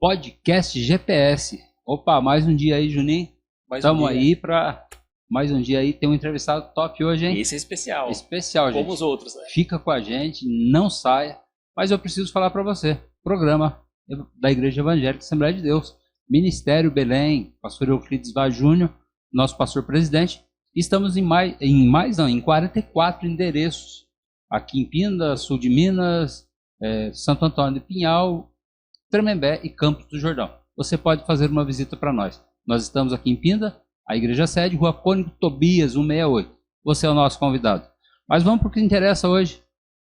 Podcast GPS. Opa, mais um dia aí, Juninho. Estamos aí para mais um dia aí. Tem um entrevistado top hoje, hein? Esse é especial. Especial, gente. Como os outros, né? Fica com a gente, não saia. Mas eu preciso falar para você. Programa da Igreja Evangélica Assembleia de Deus. Ministério Belém, pastor Euclides Vaz Júnior, nosso pastor presidente. Estamos em 44 endereços. Aqui em Pinda, sul de Minas, Santo Antônio de Pinhal, Tremembé e Campos do Jordão. Você pode fazer uma visita para nós. Nós estamos aqui em Pinda, a igreja sede, Rua Cônigo Tobias, 168. Você é o nosso convidado. Mas vamos para o que interessa hoje.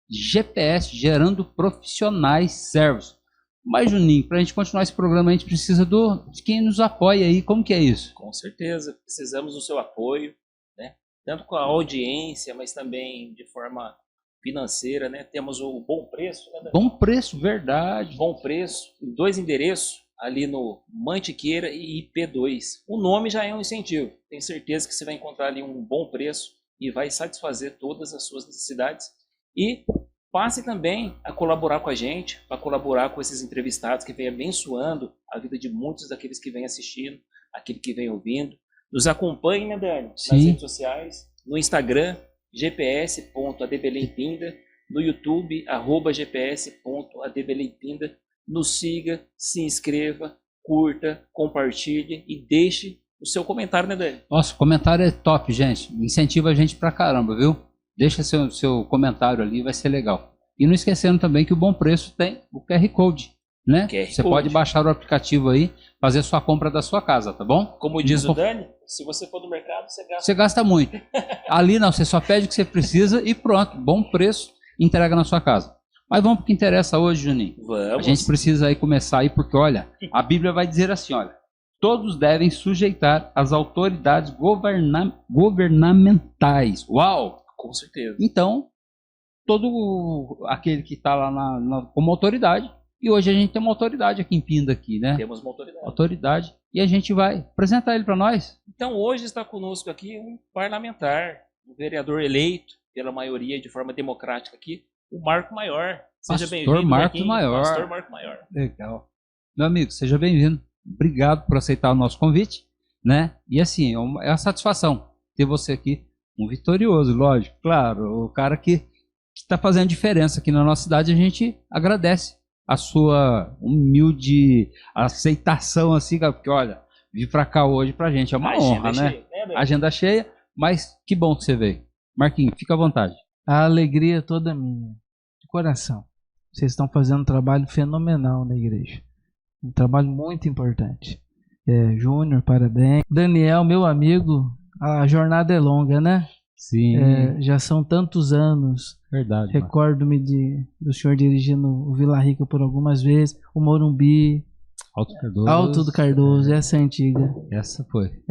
GPS, gerando profissionais servos. Mas, Juninho, para a gente continuar esse programa, a gente precisa de quem nos apoia aí. Como que é isso? Com certeza. Precisamos do seu apoio, né? Tanto com a audiência, mas também de forma financeira, né? Temos o Bom Preço, né? Bom Preço, verdade. Bom Preço, 2 endereços, ali no Mantiqueira e IP2. O nome já é um incentivo. Tenho certeza que você vai encontrar ali um bom preço e vai satisfazer todas as suas necessidades. E passe também a colaborar com a gente, para colaborar com esses entrevistados que vêm abençoando a vida de muitos daqueles que vêm assistindo, aquele que vem ouvindo. Nos acompanhe, né, Dani? Sim. Nas redes sociais, no Instagram, gps.adbelempinda, no YouTube, @gps.adbelempinda. Nos siga, se inscreva, curta, compartilhe e deixe o seu comentário, né, Dani? Nossa, o comentário é top, gente. Incentiva a gente pra caramba, viu? Deixa seu comentário ali, vai ser legal. E não esquecendo também que o Bom Preço tem o QR Code, né? Você pode baixar o aplicativo aí, fazer sua compra da sua casa, tá bom? Como diz o Dani, se você for no mercado, você gasta muito. Ali não, você só pede o que você precisa e pronto, Bom Preço, entrega na sua casa. Mas vamos para o que interessa hoje, Juninho. Vamos. A gente precisa aí começar aí, porque olha, a Bíblia vai dizer assim, olha, todos devem sujeitar as autoridades governamentais. Uau! Com certeza. Então, todo aquele que está lá como autoridade, e hoje a gente tem uma autoridade aqui em Pinda, aqui, né? Temos uma autoridade. Autoridade, e a gente vai apresentar ele para nós. Então, hoje está conosco aqui um parlamentar, um vereador eleito pela maioria de forma democrática aqui, o Marco Maior. Seja bem-vindo. Pastor Marco Maior. Pastor Marco Maior. Legal. Meu amigo, seja bem-vindo. Obrigado por aceitar o nosso convite, né? E assim, é uma satisfação ter você aqui. Um vitorioso, lógico, claro, o cara que está fazendo diferença aqui na nossa cidade. A gente agradece a sua humilde aceitação, assim, porque olha, vir para cá hoje pra gente é uma honra, né? Agenda cheia, mas que bom que você veio. Marquinhos, fica à vontade. A alegria é toda minha, de coração. Vocês estão fazendo um trabalho fenomenal na igreja, um trabalho muito importante. Júnior, parabéns. Daniel, meu amigo. A jornada é longa, né? Sim. Já são tantos anos. Verdade. Recordo-me do senhor dirigindo o Vila Rica por algumas vezes, o Morumbi, Alto do Cardoso, essa é antiga. Essa foi.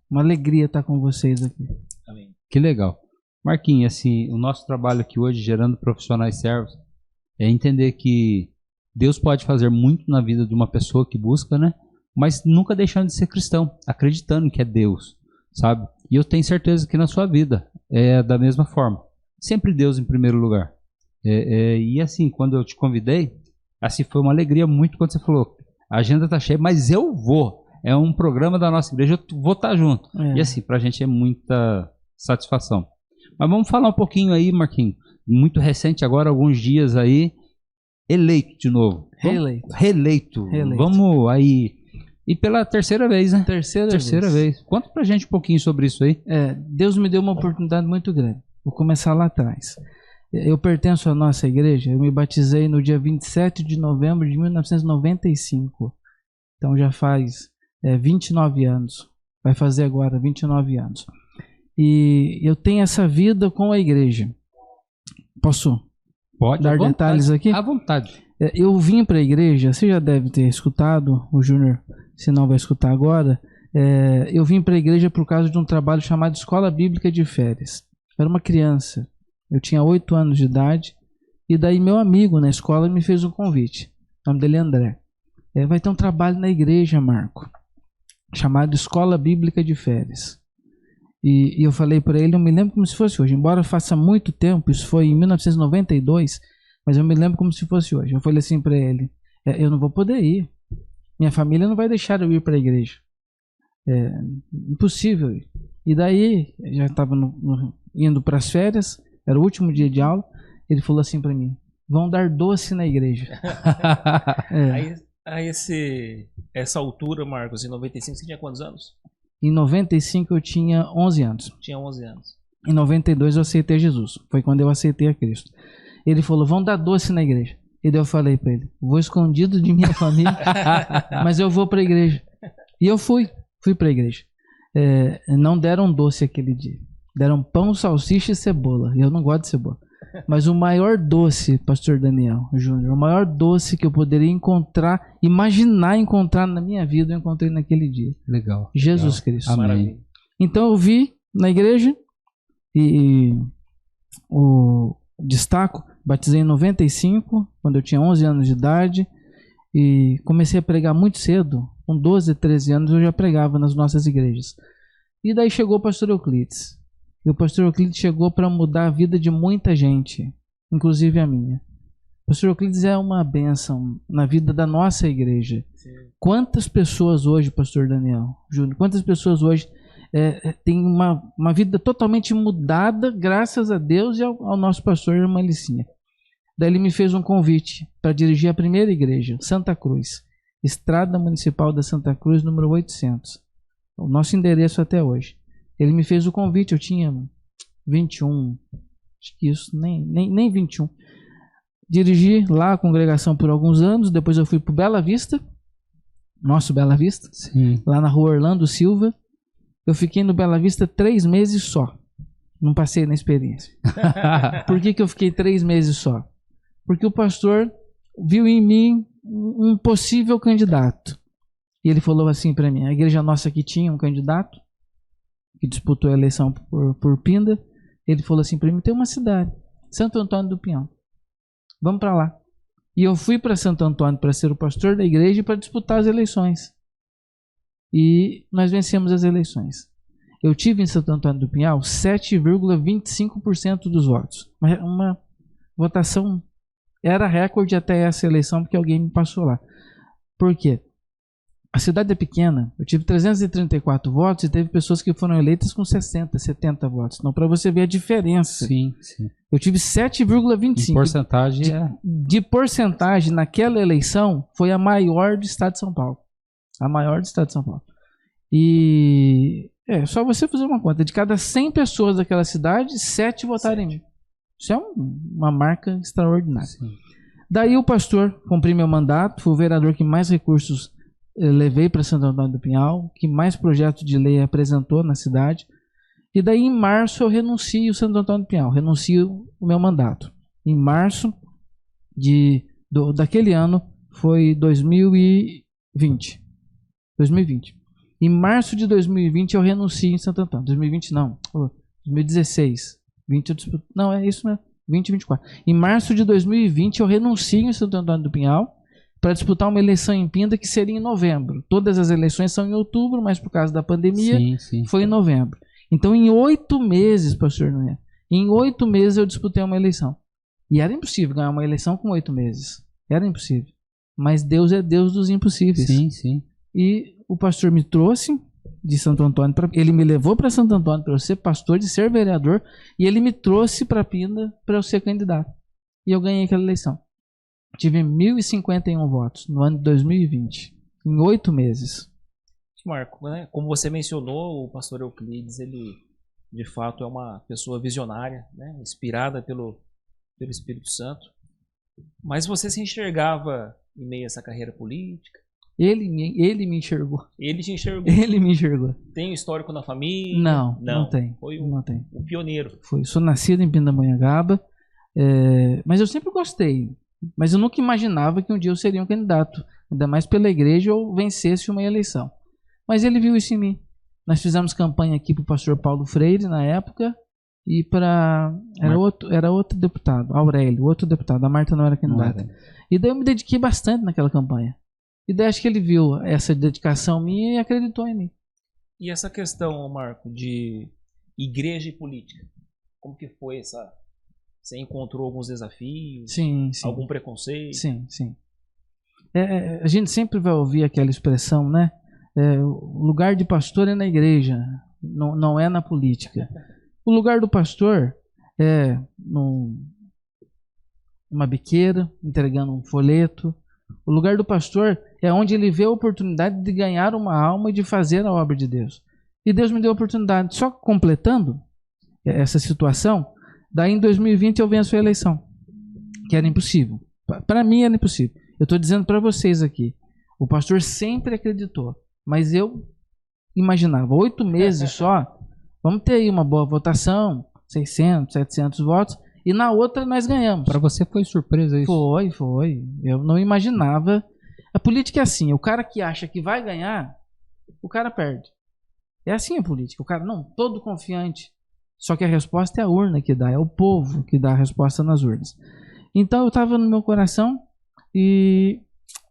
Uma alegria estar com vocês aqui. Amém. Que legal. Marquinhos, assim, o nosso trabalho aqui hoje, gerando profissionais servos, é entender que Deus pode fazer muito na vida de uma pessoa que busca, né? Mas nunca deixando de ser cristão, acreditando que é Deus, sabe? E eu tenho certeza que na sua vida é da mesma forma. Sempre Deus em primeiro lugar. E assim, quando eu te convidei, assim, foi uma alegria muito quando você falou, a agenda tá cheia, mas eu vou. É um programa da nossa igreja, eu vou estar junto. E assim, pra gente é muita satisfação. Mas vamos falar um pouquinho aí, Marquinhos. Muito recente agora, alguns dias aí, eleito de novo. Reeleito. Vamos aí... E pela terceira vez, né? Terceira vez. Conta pra gente um pouquinho sobre isso aí. Deus me deu uma oportunidade muito grande. Vou começar lá atrás. Eu pertenço à nossa igreja. Eu me batizei no dia 27 de novembro de 1995. Então já faz 29 anos. Vai fazer agora 29 anos. E eu tenho essa vida com a igreja. Posso dar detalhes aqui? À vontade. Eu vim para a igreja, você já deve ter escutado, o Júnior, se não vai escutar agora, eu vim para a igreja por causa de um trabalho chamado Escola Bíblica de Férias. Eu era uma criança, eu tinha 8 anos de idade, e daí meu amigo na escola me fez um convite, o nome dele é André. Vai ter um trabalho na igreja, Marco, chamado Escola Bíblica de Férias. E eu falei para ele, eu me lembro como se fosse hoje, embora faça muito tempo, isso foi em 1992, mas eu me lembro como se fosse hoje. Eu falei assim para ele, eu não vou poder ir. Minha família não vai deixar eu ir para a igreja. É impossível. E daí, eu já estava indo para as férias, era o último dia de aula, ele falou assim para mim, vão dar doce na igreja. Essa altura, Marcos, em 95, você tinha quantos anos? Em 95 eu tinha 11 anos. Tinha 11 anos. Em 92 eu aceitei Jesus. Foi quando eu aceitei a Cristo. Ele falou, vão dar doce na igreja. E daí eu falei para ele, vou escondido de minha família, mas eu vou para a igreja. E eu fui para a igreja. Não deram doce aquele dia. Deram pão, salsicha e cebola. E eu não gosto de cebola. Mas o maior doce, pastor Daniel Júnior, o maior doce que eu poderia imaginar encontrar na minha vida, eu encontrei naquele dia. Legal. Jesus Cristo. Amém. Então eu vi na igreja e destaco, batizei em 95, quando eu tinha 11 anos de idade, e comecei a pregar muito cedo, com 12, 13 anos eu já pregava nas nossas igrejas. E daí chegou o pastor Euclides. E o pastor Euclides chegou para mudar a vida de muita gente, inclusive a minha. O pastor Euclides é uma bênção na vida da nossa igreja. Sim. Quantas pessoas hoje, pastor Daniel Júnior, quantas pessoas hoje têm uma vida totalmente mudada, graças a Deus e ao nosso pastor e irmã Licinha. Daí ele me fez um convite para dirigir a primeira igreja, Santa Cruz, Estrada Municipal da Santa Cruz, número 800. O nosso endereço até hoje. Ele me fez o convite, eu tinha 21, acho que isso, nem 21. Dirigi lá a congregação por alguns anos, depois eu fui para o Bela Vista, nosso Bela Vista, sim, lá na rua Orlando Silva. Eu fiquei no Bela Vista 3 meses só, não passei na experiência. Por que eu fiquei 3 meses só? Porque o pastor viu em mim um possível candidato. E ele falou assim para mim, a igreja nossa aqui tinha um candidato, que disputou a eleição por Pinda. Ele falou assim para mim, tem uma cidade, Santo Antônio do Pinhal, vamos para lá. E eu fui para Santo Antônio para ser o pastor da igreja e para disputar as eleições. E nós vencemos as eleições. Eu tive em Santo Antônio do Pinhal 7,25% dos votos. Uma votação, era recorde até essa eleição, porque alguém me passou lá. Por quê? A cidade é pequena, eu tive 334 votos e teve pessoas que foram eleitas com 60, 70 votos. Então, para você ver a diferença. Sim, sim. Eu tive 7,25. Porcentagem de porcentagem naquela eleição foi a maior do estado de São Paulo. A maior do estado de São Paulo. E só você fazer uma conta. De cada 100 pessoas daquela cidade, 7 votaram em mim. Isso é uma marca extraordinária. Sim. Daí o pastor, cumpri meu mandato, fui o vereador que mais recursos levei para Santo Antônio do Pinhal, que mais projetos de lei apresentou na cidade. E daí em março eu renuncio Santo Antônio do Pinhal, renuncio o meu mandato. Em março daquele ano foi 2020. Em março de 2020 eu renuncio em Santo Antônio. 2020 não, 2016. 20 eu disputo, não, é isso mesmo, 2024. Em março de 2020 eu renuncio em Santo Antônio do Pinhal para disputar uma eleição em Pinda que seria em novembro. Todas as eleições são em outubro, mas por causa da pandemia foi em novembro. Então em 8 meses, pastor Noé, em 8 meses eu disputei uma eleição. E era impossível ganhar uma eleição com 8 meses. Era impossível. Mas Deus é Deus dos impossíveis. Sim, sim. E o pastor me trouxe de Santo Antônio, ele me levou para Santo Antônio para eu ser pastor, de ser vereador, e ele me trouxe para Pinda para eu ser candidato. E eu ganhei aquela eleição. Tive 1.051 votos no ano de 2020, em 8 meses. Marco, né? Como você mencionou, o pastor Euclides, ele de fato é uma pessoa visionária, né? Inspirada pelo Espírito Santo. Mas você se enxergava em meio a essa carreira política? Ele me enxergou. Ele te enxergou? Ele me enxergou. Tem um histórico na família? Não tem. Foi não tem. O pioneiro. Sou nascido em Pindamonhangaba, mas eu sempre gostei. Mas eu nunca imaginava que um dia eu seria um candidato, ainda mais pela igreja, ou vencesse uma eleição. Mas ele viu isso em mim. Nós fizemos campanha aqui para o pastor Paulo Freire na época e para era outro deputado, Aurélio, outro deputado. A Marta não era candidata. E daí eu me dediquei bastante naquela campanha. E daí acho que ele viu essa dedicação minha e acreditou em mim. E essa questão, Marco, de igreja e política, como que foi essa? Você encontrou alguns desafios? Sim. Algum preconceito? Sim. A gente sempre vai ouvir aquela expressão, né? O lugar de pastor é na igreja, não é na política. O lugar do pastor é numa biqueira, entregando um folheto. O lugar do pastor é onde ele vê a oportunidade de ganhar uma alma e de fazer a obra de Deus. E Deus me deu a oportunidade. Só completando essa situação, daí em 2020 eu venço a eleição, que era impossível. Para mim era impossível. Eu estou dizendo para vocês aqui, o pastor sempre acreditou, mas eu imaginava, 8 meses só, vamos ter aí uma boa votação, 600, 700 votos, e na outra nós ganhamos. Para você foi surpresa isso? Foi. Eu não imaginava. A política é assim, o cara que acha que vai ganhar, o cara perde. É assim a política, o cara, não, todo confiante. Só que a resposta é a urna que dá, é o povo que dá a resposta nas urnas. Então eu estava no meu coração e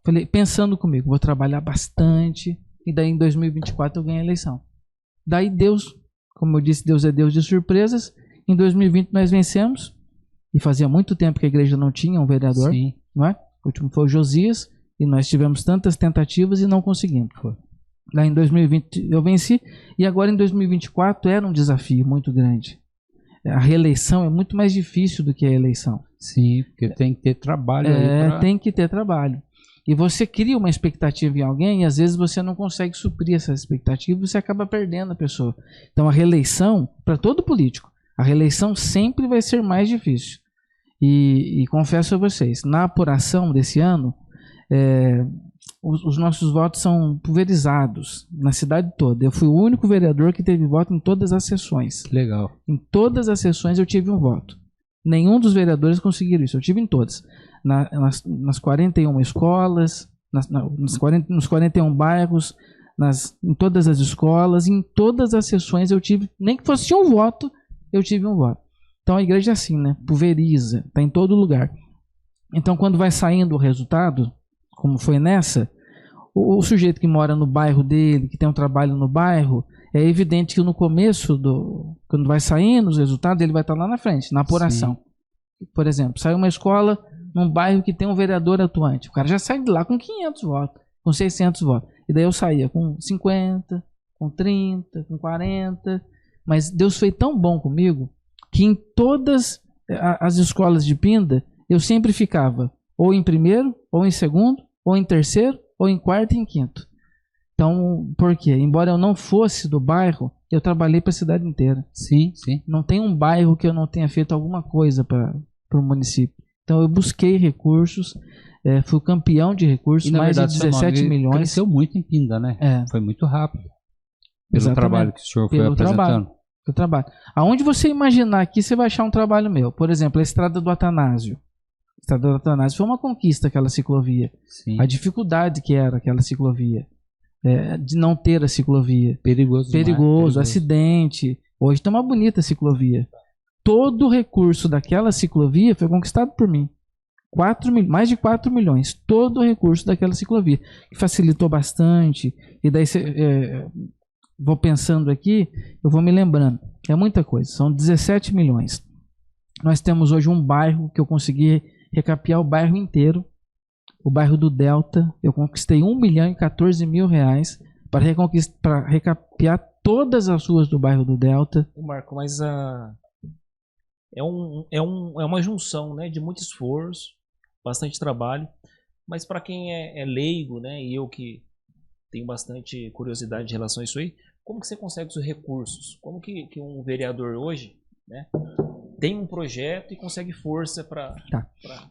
falei, pensando comigo, vou trabalhar bastante, e daí em 2024 eu ganhei a eleição. Daí Deus, como eu disse, Deus é Deus de surpresas. Em 2020 nós vencemos, e fazia muito tempo que a igreja não tinha um vereador. Sim. Não é? O último foi o Josias, e nós tivemos tantas tentativas e não conseguimos. Lá em 2020 eu venci, e agora em 2024 era um desafio muito grande. A reeleição é muito mais difícil do que a eleição. Sim, porque tem que ter trabalho aí. Tem que ter trabalho. E você cria uma expectativa em alguém e às vezes você não consegue suprir essa expectativa e você acaba perdendo a pessoa. Então a reeleição, para todo político, a reeleição sempre vai ser mais difícil. E confesso a vocês, na apuração desse ano, os nossos votos são pulverizados na cidade toda. Eu fui o único vereador que teve voto em todas as sessões. Legal. Em todas as sessões eu tive um voto. Nenhum dos vereadores conseguiram isso. Eu tive em todas. Nas 41 escolas, nos 41 bairros, em todas as escolas, em todas as sessões eu tive, nem que fosse um voto, eu tive um voto. Então a igreja é assim, né? Pulveriza, está em todo lugar. Então quando vai saindo o resultado, como foi nessa, o sujeito que mora no bairro dele, que tem um trabalho no bairro, é evidente que no começo, quando vai saindo os resultados, ele vai estar lá na frente, na apuração. Sim. Por exemplo, sai uma escola num bairro que tem um vereador atuante. O cara já sai de lá com 500 votos, com 600 votos. E daí eu saía com 50, com 30, com 40. Mas Deus foi tão bom comigo que em todas as escolas de Pinda, eu sempre ficava ou em primeiro, ou em segundo, ou em terceiro, ou em quarto e em quinto. Então, por quê? Embora eu não fosse do bairro, eu trabalhei para a cidade inteira. Sim, sim. Não tem um bairro que eu não tenha feito alguma coisa para o município. Então, eu busquei recursos, fui campeão de recursos, mais de 17 milhões. Cresceu muito em Pinda, né? Foi muito rápido. Pelo Exatamente. Trabalho que o senhor foi apresentando. Pelo trabalho. Aonde você imaginar aqui, você vai achar um trabalho meu. Por exemplo, a Estrada do Atanásio. A Estrada do Atanásio foi uma conquista, aquela ciclovia. Sim. A dificuldade que era aquela ciclovia. De não ter a ciclovia. Perigoso, acidente. Hoje está uma bonita ciclovia. Todo o recurso daquela ciclovia foi conquistado por mim. Mais de 4 milhões. Todo o recurso daquela ciclovia. Que facilitou bastante. E daí vou pensando aqui, eu vou me lembrando. É muita coisa. São 17 milhões. Nós temos hoje um bairro que eu consegui recapear o bairro inteiro. O bairro do Delta, eu conquistei 1.014.000 reais para recapear todas as ruas do bairro do Delta. Marco, mas é uma junção, né, de muito esforço, bastante trabalho, mas para quem é leigo, né, e eu que tenho bastante curiosidade em relação a isso aí, como que você consegue os recursos? Como que um vereador hoje, né, tem um projeto e consegue força para...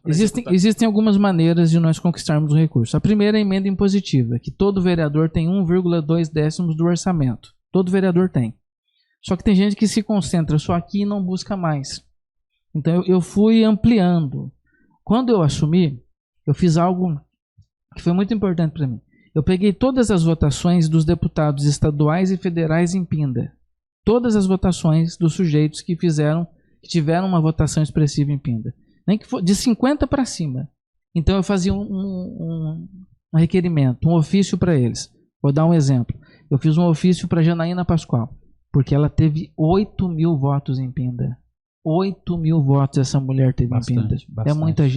Existem algumas maneiras de nós conquistarmos o recurso. A primeira é a emenda impositiva, que todo vereador tem 1,2 décimos do orçamento. Todo vereador tem. Só que tem gente que se concentra só aqui e não busca mais. Então eu fui ampliando. Quando eu assumi, eu fiz algo que foi muito importante para mim. Eu peguei todas as votações dos deputados estaduais e federais em Pinda. Todas as votações dos sujeitos que tiveram uma votação expressiva em Pinda. Nem que for de 50 para cima. Então eu fazia um requerimento, um ofício para eles. Vou dar um exemplo. Eu fiz um ofício para Janaína Pascoal, porque ela teve 8.000 votos em Pinda. 8 mil votos essa mulher teve em Pinda.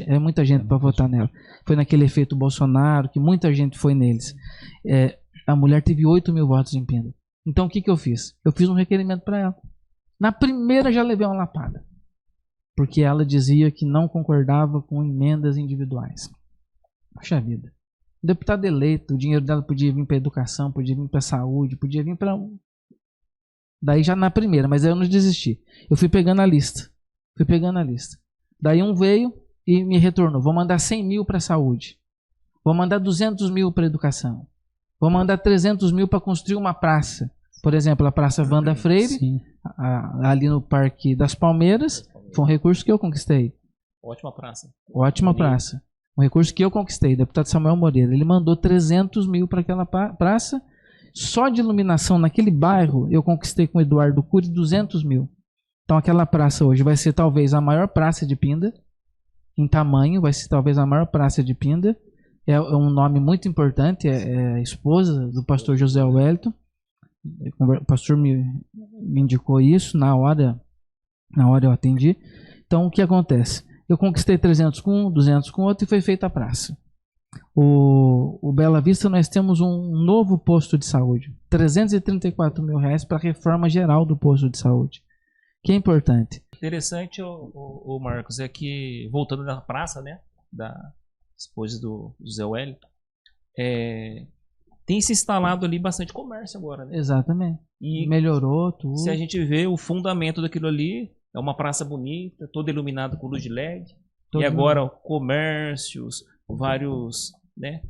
É muita gente para votar nela. Foi naquele efeito Bolsonaro, que muita gente foi neles. A mulher teve 8 mil votos em Pinda. Então o que eu fiz? Eu fiz um requerimento para ela. Na primeira já levei uma lapada. Porque ela dizia que não concordava com emendas individuais. Poxa vida. Deputado eleito, o dinheiro dela podia vir para educação, podia vir para saúde, podia vir para... Daí já na primeira, mas aí eu não desisti. Eu fui pegando a lista. Daí um veio e me retornou. Vou mandar 100 mil para saúde. Vou mandar 200 mil para educação. Vou mandar 300 mil para construir uma praça. Por exemplo, a Praça Wanda Freire, ali no Parque das Palmeiras. Foi um recurso que eu conquistei. Ótima praça. Ótima praça. Um recurso que eu conquistei, deputado Samuel Moreira. Ele mandou 300 mil para aquela praça. Só de iluminação naquele bairro, eu conquistei com o Eduardo Cury 200 mil. Então aquela praça hoje vai ser talvez a maior praça de Pinda. Em tamanho, vai ser talvez a maior praça de Pinda. É um nome muito importante, é a esposa do pastor José Wellington. O pastor me indicou isso, na hora eu atendi. Então o que acontece? Eu conquistei 300 com um, 200 com outro e foi feita a praça. O Bela Vista nós temos um novo posto de saúde. 334 mil reais para a reforma geral do posto de saúde. Que é importante. Interessante, o Marcos, é que, voltando na praça, né, da esposa do Zé Wellington, tem se instalado ali bastante comércio agora, né? Exatamente. E melhorou tudo. Se a gente vê o fundamento daquilo ali, é uma praça bonita, toda iluminada com luz de LED. E agora comércios, vários, né,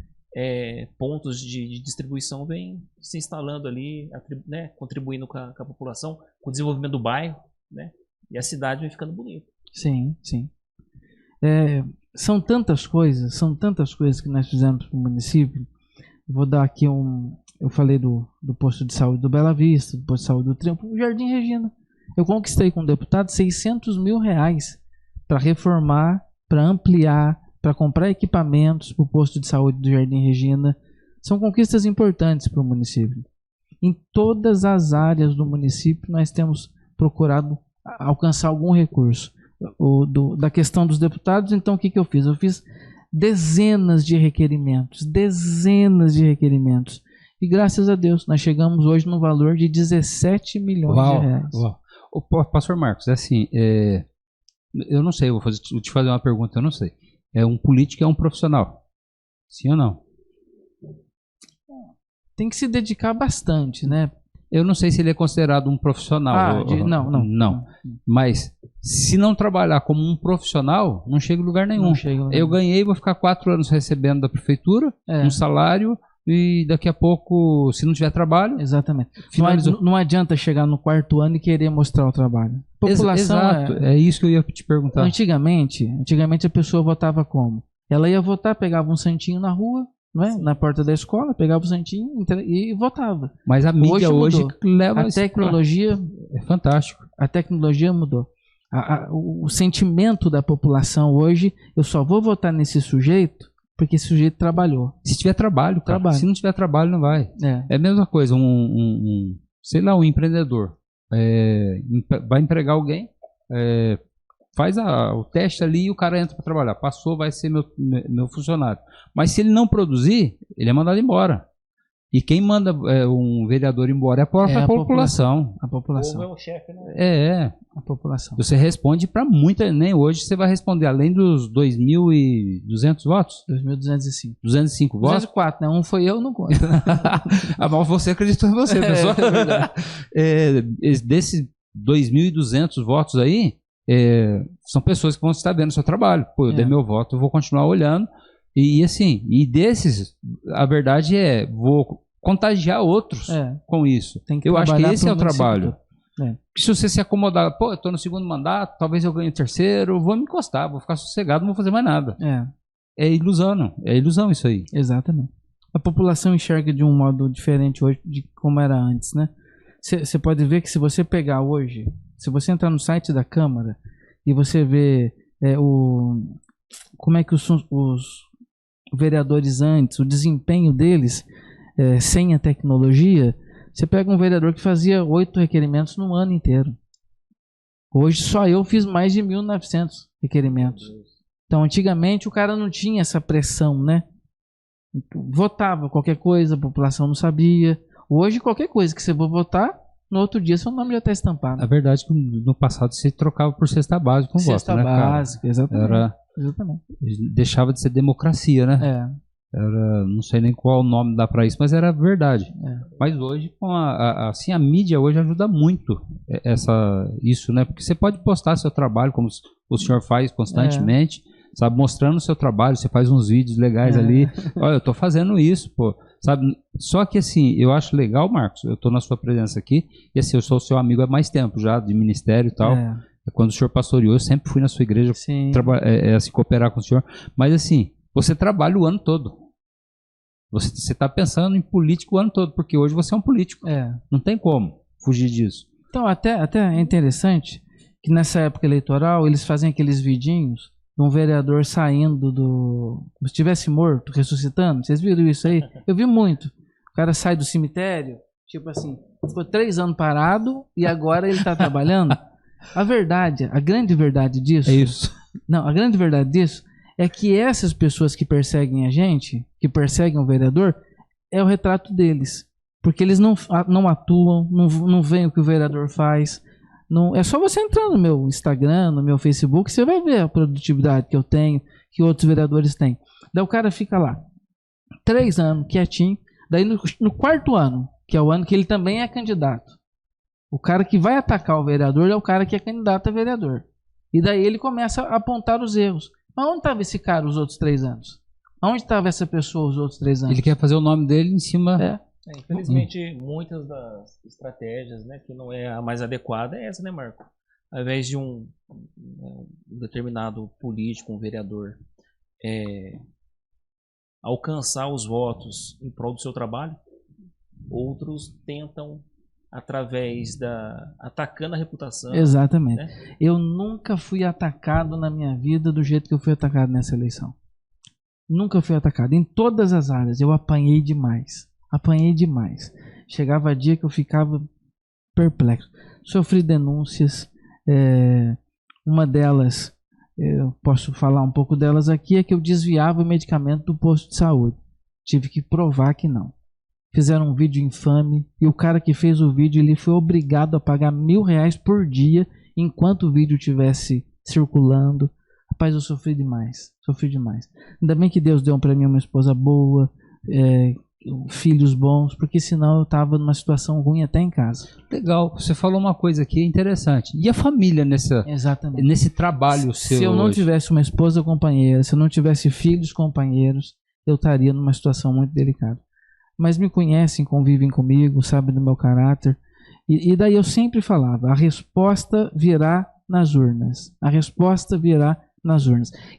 pontos de distribuição vêm se instalando ali, né, contribuindo com a população, com o desenvolvimento do bairro, né, e a cidade vai ficando bonita. Sim, sim. São tantas coisas que nós fizemos para o município. Vou dar aqui eu falei do posto de saúde do Bela Vista, do posto de saúde do Triunfo, o Jardim Regina. Eu conquistei com o deputado 600 mil reais para reformar, para ampliar, para comprar equipamentos para o posto de saúde do Jardim Regina. São conquistas importantes para o município. Em todas as áreas do município nós temos procurado alcançar algum recurso. Da questão dos deputados, então o que eu fiz? Eu fiz dezenas de requerimentos. E graças a Deus nós chegamos hoje no valor de 17 milhões de reais. Uau. Pastor Marcos, assim, eu não sei, vou te fazer uma pergunta, eu não sei. Um político é um profissional? Sim ou não? Tem que se dedicar bastante, né? Eu não sei se ele é considerado um profissional. Não. Mas se não trabalhar como um profissional, não chega em lugar nenhum. Eu ganhei, vou ficar 4 anos recebendo da prefeitura um salário. E daqui a pouco, se não tiver trabalho... Exatamente. Não adianta chegar no 4º ano e querer mostrar o trabalho. População Exato, é isso que eu ia te perguntar. Antigamente a pessoa votava como? Ela ia votar, pegava um santinho na rua, não é? Na porta da escola, pegava o santinho e votava. Mas a mídia hoje leva a tecnologia... É fantástico. A tecnologia mudou. O sentimento da população hoje, eu só vou votar nesse sujeito porque esse sujeito trabalhou. Se tiver trabalho, cara. Se não tiver trabalho, não vai. É a mesma coisa, sei lá, um empreendedor vai empregar alguém, faz o teste ali e o cara entra para trabalhar. Passou, vai ser meu funcionário. Mas se ele não produzir, ele é mandado embora. E quem manda um vereador embora é a própria população. A população. O povo é o chefe, né? A população. Você responde para muita, nem hoje você vai responder, além dos 2.200 votos? 2.205. 205 votos? 204, né? Um foi eu, não conta. Mas você acreditou em você, pessoal. É verdade. Desses 2.200 votos aí, são pessoas que vão estar vendo o seu trabalho. Pô, eu dei meu voto, eu vou continuar olhando. E assim, desses, a verdade vou contagiar outros com isso. Eu acho que esse é o trabalho. Se você se acomodar, eu estou no 2º mandato, talvez eu ganhe o 3º, vou me encostar, vou ficar sossegado, não vou fazer mais nada. É ilusão isso aí. Exatamente. A população enxerga de um modo diferente hoje de como era antes, né? Você pode ver que se você pegar hoje, se você entrar no site da Câmara e você ver como é que os vereadores antes, o desempenho deles sem a tecnologia, você pega um vereador que fazia 8 requerimentos no ano inteiro. Hoje só eu fiz mais de 1.900 requerimentos. Então, antigamente o cara não tinha essa pressão, né? Votava qualquer coisa, a população não sabia. Hoje, qualquer coisa que você for votar, no outro dia seu nome já está estampado. A verdade é que no passado você trocava por cesta básica com Cesta voto, né, cara? básica, exatamente. Exatamente. Deixava de ser democracia, né? Era, não sei nem qual o nome dá para isso, mas era verdade. Mas hoje, com assim, a mídia hoje ajuda muito isso, né? Porque você pode postar seu trabalho, como o senhor faz constantemente, sabe? Mostrando o seu trabalho, você faz uns vídeos legais ali. Olha, eu tô fazendo isso, pô. Sabe? Só que assim, eu acho legal, Marcos, eu tô na sua presença aqui, e assim, eu sou seu amigo há mais tempo já, de ministério e tal. Quando o senhor pastoreou, eu sempre fui na sua igreja assim, cooperar com o senhor. Mas assim, você trabalha o ano todo. Você está pensando em político o ano todo, porque hoje você é um político. Não tem como fugir disso. Então, até é interessante que nessa época eleitoral eles fazem aqueles vidinhos de um vereador saindo como se estivesse morto, ressuscitando. Vocês viram isso aí? Eu vi muito. O cara sai do cemitério, tipo assim, ficou 3 anos parado e agora ele está trabalhando. A grande verdade disso... É isso. Não, a grande verdade disso é que essas pessoas que perseguem a gente, que perseguem o vereador, é o retrato deles. Porque eles não atuam, não veem o que o vereador faz. Não, é só você entrar no meu Instagram, no meu Facebook, você vai ver a produtividade que eu tenho, que outros vereadores têm. Daí o cara fica lá, 3 anos, quietinho. Daí no 4º ano, que é o ano que ele também é candidato, o cara que vai atacar o vereador é o cara que é candidato a vereador. E daí ele começa a apontar os erros. Mas onde estava esse cara os outros 3 anos? Onde estava essa pessoa os outros 3 anos? Ele quer fazer o nome dele em cima... Infelizmente, muitas das estratégias, né, que não é a mais adequada é essa, né, Marco? Ao invés de um determinado político, um vereador, alcançar os votos em prol do seu trabalho, outros tentam através atacando a reputação. Exatamente. Né? Eu nunca fui atacado na minha vida do jeito que eu fui atacado nessa eleição. Nunca fui atacado. Em todas as áreas eu apanhei demais. Chegava dia que eu ficava perplexo. Sofri denúncias. Uma delas, eu posso falar um pouco delas aqui, é que eu desviava o medicamento do posto de saúde. Tive que provar que não. Fizeram um vídeo infame e o cara que fez o vídeo ele foi obrigado a pagar R$1.000 por dia enquanto o vídeo estivesse circulando. Rapaz, eu sofri demais. Ainda bem que Deus deu para mim uma esposa boa, filhos bons, porque senão eu estava numa situação ruim até em casa. Legal, você falou uma coisa aqui interessante. E a família nesse trabalho seu? Se eu não tivesse uma esposa companheira, se eu não tivesse filhos companheiros, eu estaria numa situação muito delicada. Mas me conhecem, convivem comigo, sabem do meu caráter. E daí eu sempre falava, a resposta virá nas urnas.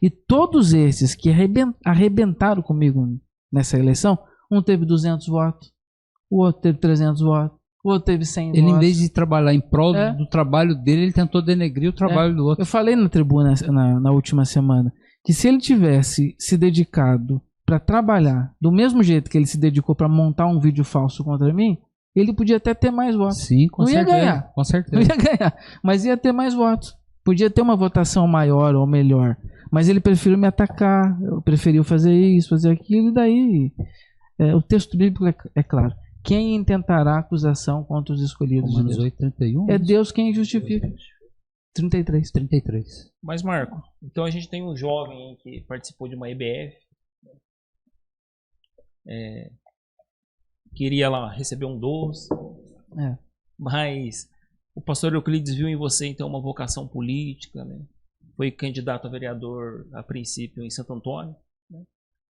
E todos esses que arrebentaram comigo nessa eleição, um teve 200 votos, o outro teve 300 votos, o outro teve 100 votos. Ele, em vez de trabalhar em prol do trabalho dele, ele tentou denegrir o trabalho do outro. Eu falei na tribuna na última semana que se ele tivesse se dedicado para trabalhar do mesmo jeito que ele se dedicou para montar um vídeo falso contra mim, ele podia até ter mais votos. Sim, com certeza. Não ia ganhar. Com certeza. Não ia ganhar, mas ia ter mais votos. Podia ter uma votação maior ou melhor. Mas ele preferiu me atacar, preferiu fazer isso, fazer aquilo, e daí o texto bíblico é claro. Quem intentará acusação contra os escolhidos de Deus? 8:31? É Deus quem justifica. 33. Mas, Marco, então a gente tem um jovem que participou de uma EBF, queria lá receber um doce, mas o pastor Euclides viu em você então uma vocação política, né? Foi candidato a vereador a princípio em Santo Antônio, né?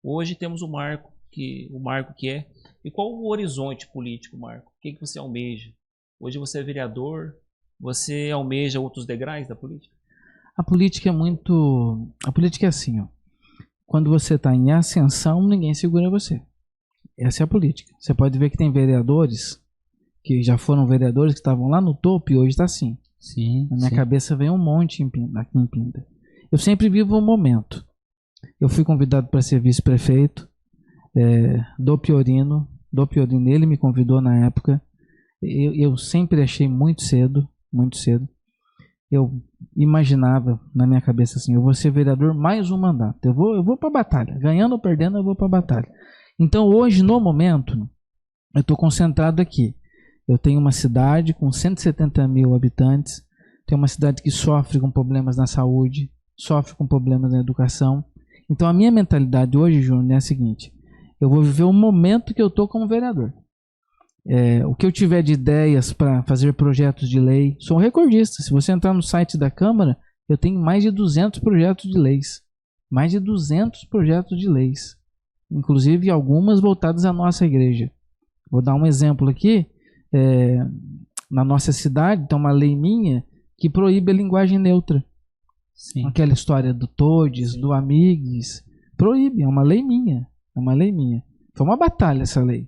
Hoje temos o Marco que é. E qual o horizonte político, Marco? O que você almeja? Hoje você é vereador, você almeja outros degraus da política? A política é assim, ó. Quando você está em ascensão, ninguém segura você. Essa é a política. Você pode ver que tem vereadores que já foram vereadores que estavam lá no topo e hoje está assim. Sim. Na minha cabeça vem um monte aqui em Pinda. Eu sempre vivo um momento. Eu fui convidado para ser vice-prefeito do Piorino. Ele me convidou na época. Eu sempre achei muito cedo. eu imaginava na minha cabeça assim, eu vou ser vereador mais um mandato. Eu vou para a batalha. Ganhando ou perdendo, eu vou para a batalha. Então hoje, no momento, eu estou concentrado aqui. Eu tenho uma cidade com 170 mil habitantes. Tenho uma cidade que sofre com problemas na saúde, sofre com problemas na educação. Então a minha mentalidade hoje, Júnior, é a seguinte. Eu vou viver o momento que eu estou como vereador. O que eu tiver de ideias para fazer projetos de lei, sou um recordista. Se você entrar no site da Câmara, eu tenho mais de 200 projetos de leis. Mais de 200 projetos de leis. Inclusive algumas voltadas à nossa igreja. Vou dar um exemplo aqui. Na nossa cidade tem uma lei minha que proíbe a linguagem neutra. Sim. Aquela história do todes, do amigues. Proíbe, é uma lei minha. É uma lei minha. Foi uma batalha essa lei.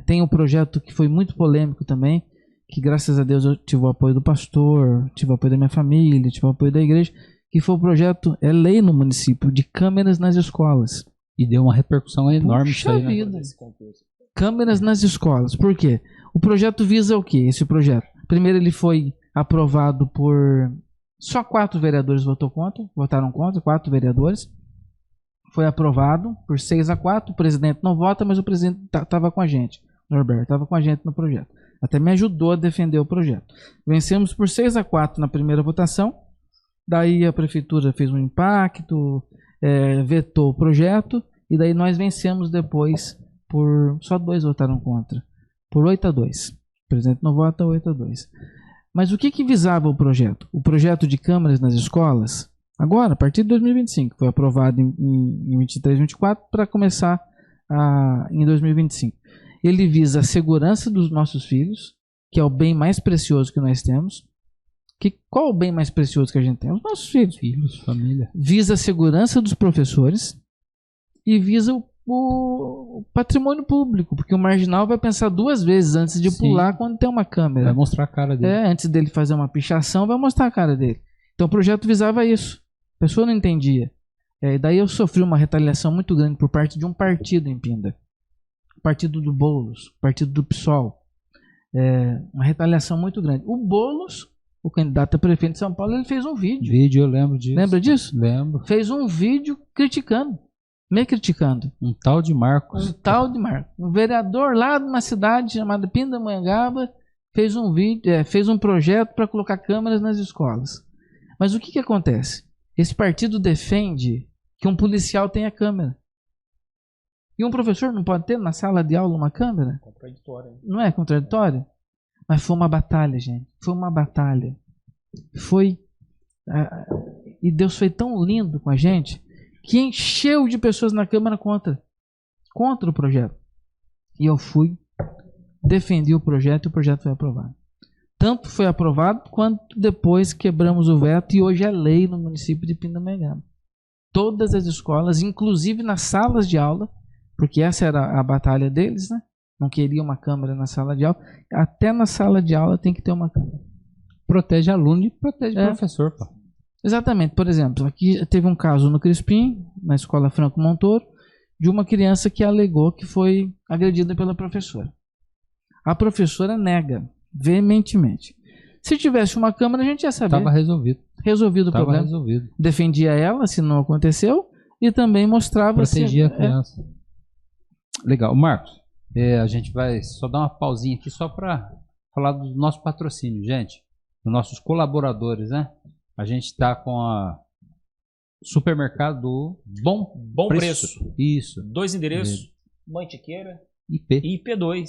Tem um projeto que foi muito polêmico também, que graças a Deus eu tive o apoio do pastor, tive o apoio da minha família, tive o apoio da igreja, que foi o projeto, lei no município, de câmeras nas escolas. E deu uma repercussão enorme isso aí, vida. Câmeras nas escolas. Por quê? O projeto visa o quê? Esse projeto. Primeiro ele foi aprovado por... Só 4 vereadores votaram contra, 4 vereadores. Foi aprovado por 6-4. O presidente não vota, mas o presidente estava com a gente. O Norberto estava com a gente no projeto. Até me ajudou a defender o projeto. Vencemos por 6-4 na primeira votação. Daí a prefeitura fez um impacto, vetou o projeto. E daí nós vencemos depois por... Só 2 votaram contra. Por 8-2. O presidente não vota, 8-2. Mas o que visava o projeto? O projeto de câmeras nas escolas... Agora, a partir de 2025, foi aprovado em 23, 24, para começar em 2025. Ele visa a segurança dos nossos filhos, que é o bem mais precioso que nós temos. Qual é o bem mais precioso que a gente tem? Os nossos filhos. Filhos, família. Visa a segurança dos professores e visa o patrimônio público, porque o marginal vai pensar 2 vezes antes de pular quando tem uma câmera. Vai mostrar a cara dele. Antes dele fazer uma pichação, vai mostrar a cara dele. Então o projeto visava isso. A pessoa não entendia. Daí eu sofri uma retaliação muito grande por parte de um partido em Pinda. O partido do Boulos, o partido do PSOL. Uma retaliação muito grande. O Boulos, o candidato a prefeito de São Paulo, ele fez um vídeo. Eu lembro disso. Lembra disso? Lembro. Fez um vídeo criticando. Me criticando. Um tal de Marcos. Um vereador lá de uma cidade chamada Pindamonhangaba fez um vídeo, fez um projeto para colocar câmeras nas escolas. Mas o que acontece? Esse partido defende que um policial tenha câmera. E um professor não pode ter na sala de aula uma câmera? Contraditório. Hein? Não é contraditório? Mas foi uma batalha, gente. Foi uma batalha. E Deus foi tão lindo com a gente que encheu de pessoas na Câmara contra o projeto. E eu fui, defendi o projeto e o projeto foi aprovado. Tanto foi aprovado, quanto depois quebramos o veto e hoje é lei no município de Pindamonhangaba. Todas as escolas, inclusive nas salas de aula, porque essa era a batalha deles, né? Não queria uma câmera na sala de aula. Até na sala de aula tem que ter uma câmera. Protege aluno e protege professor, pô. Exatamente. Por exemplo, aqui teve um caso no Crispim, na escola Franco Montoro, de uma criança que alegou que foi agredida pela professora. A professora nega veementemente. Se tivesse uma câmera, a gente ia saber. Estava resolvido. Resolvido o problema. Resolvido. Defendia ela, se não aconteceu, e também mostrava... Protegia a criança. Legal. Marcos, a gente vai só dar uma pausinha aqui só para falar do nosso patrocínio, gente. Dos nossos colaboradores, né? A gente está com a supermercado do Bom Preço. Isso. 2 endereços, Mantiqueira IP. e IP2.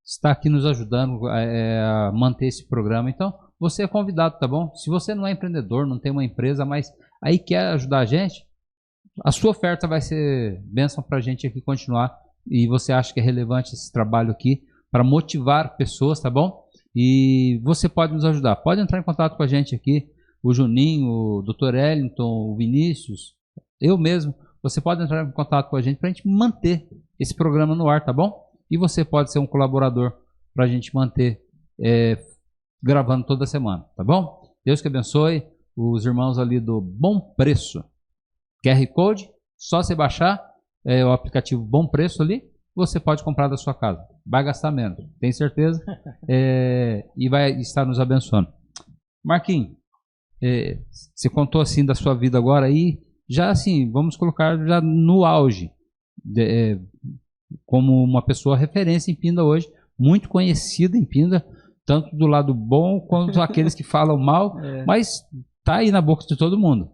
Está aqui nos ajudando a manter esse programa. Então, você é convidado, tá bom? Se você não é empreendedor, não tem uma empresa, mas aí quer ajudar a gente, a sua oferta vai ser bênção para a gente aqui continuar. E você acha que é relevante esse trabalho aqui para motivar pessoas, tá bom? E você pode nos ajudar. Pode entrar em contato com a gente aqui, o Juninho, o Dr. Ellington, o Vinícius, eu mesmo. Você pode entrar em contato com a gente para a gente manter esse programa no ar, tá bom? E você pode ser um colaborador para a gente manter gravando toda semana, tá bom? Deus que abençoe os irmãos ali do Bom Preço. QR Code, só você baixar o aplicativo Bom Preço ali, você pode comprar da sua casa. Vai gastar menos, tem certeza? E vai estar nos abençoando. Marquinhos, você contou assim da sua vida agora aí, já assim, vamos colocar já no auge, como uma pessoa referência em Pinda hoje, muito conhecida em Pinda, tanto do lado bom quanto aqueles que falam mal, mas tá aí na boca de todo mundo.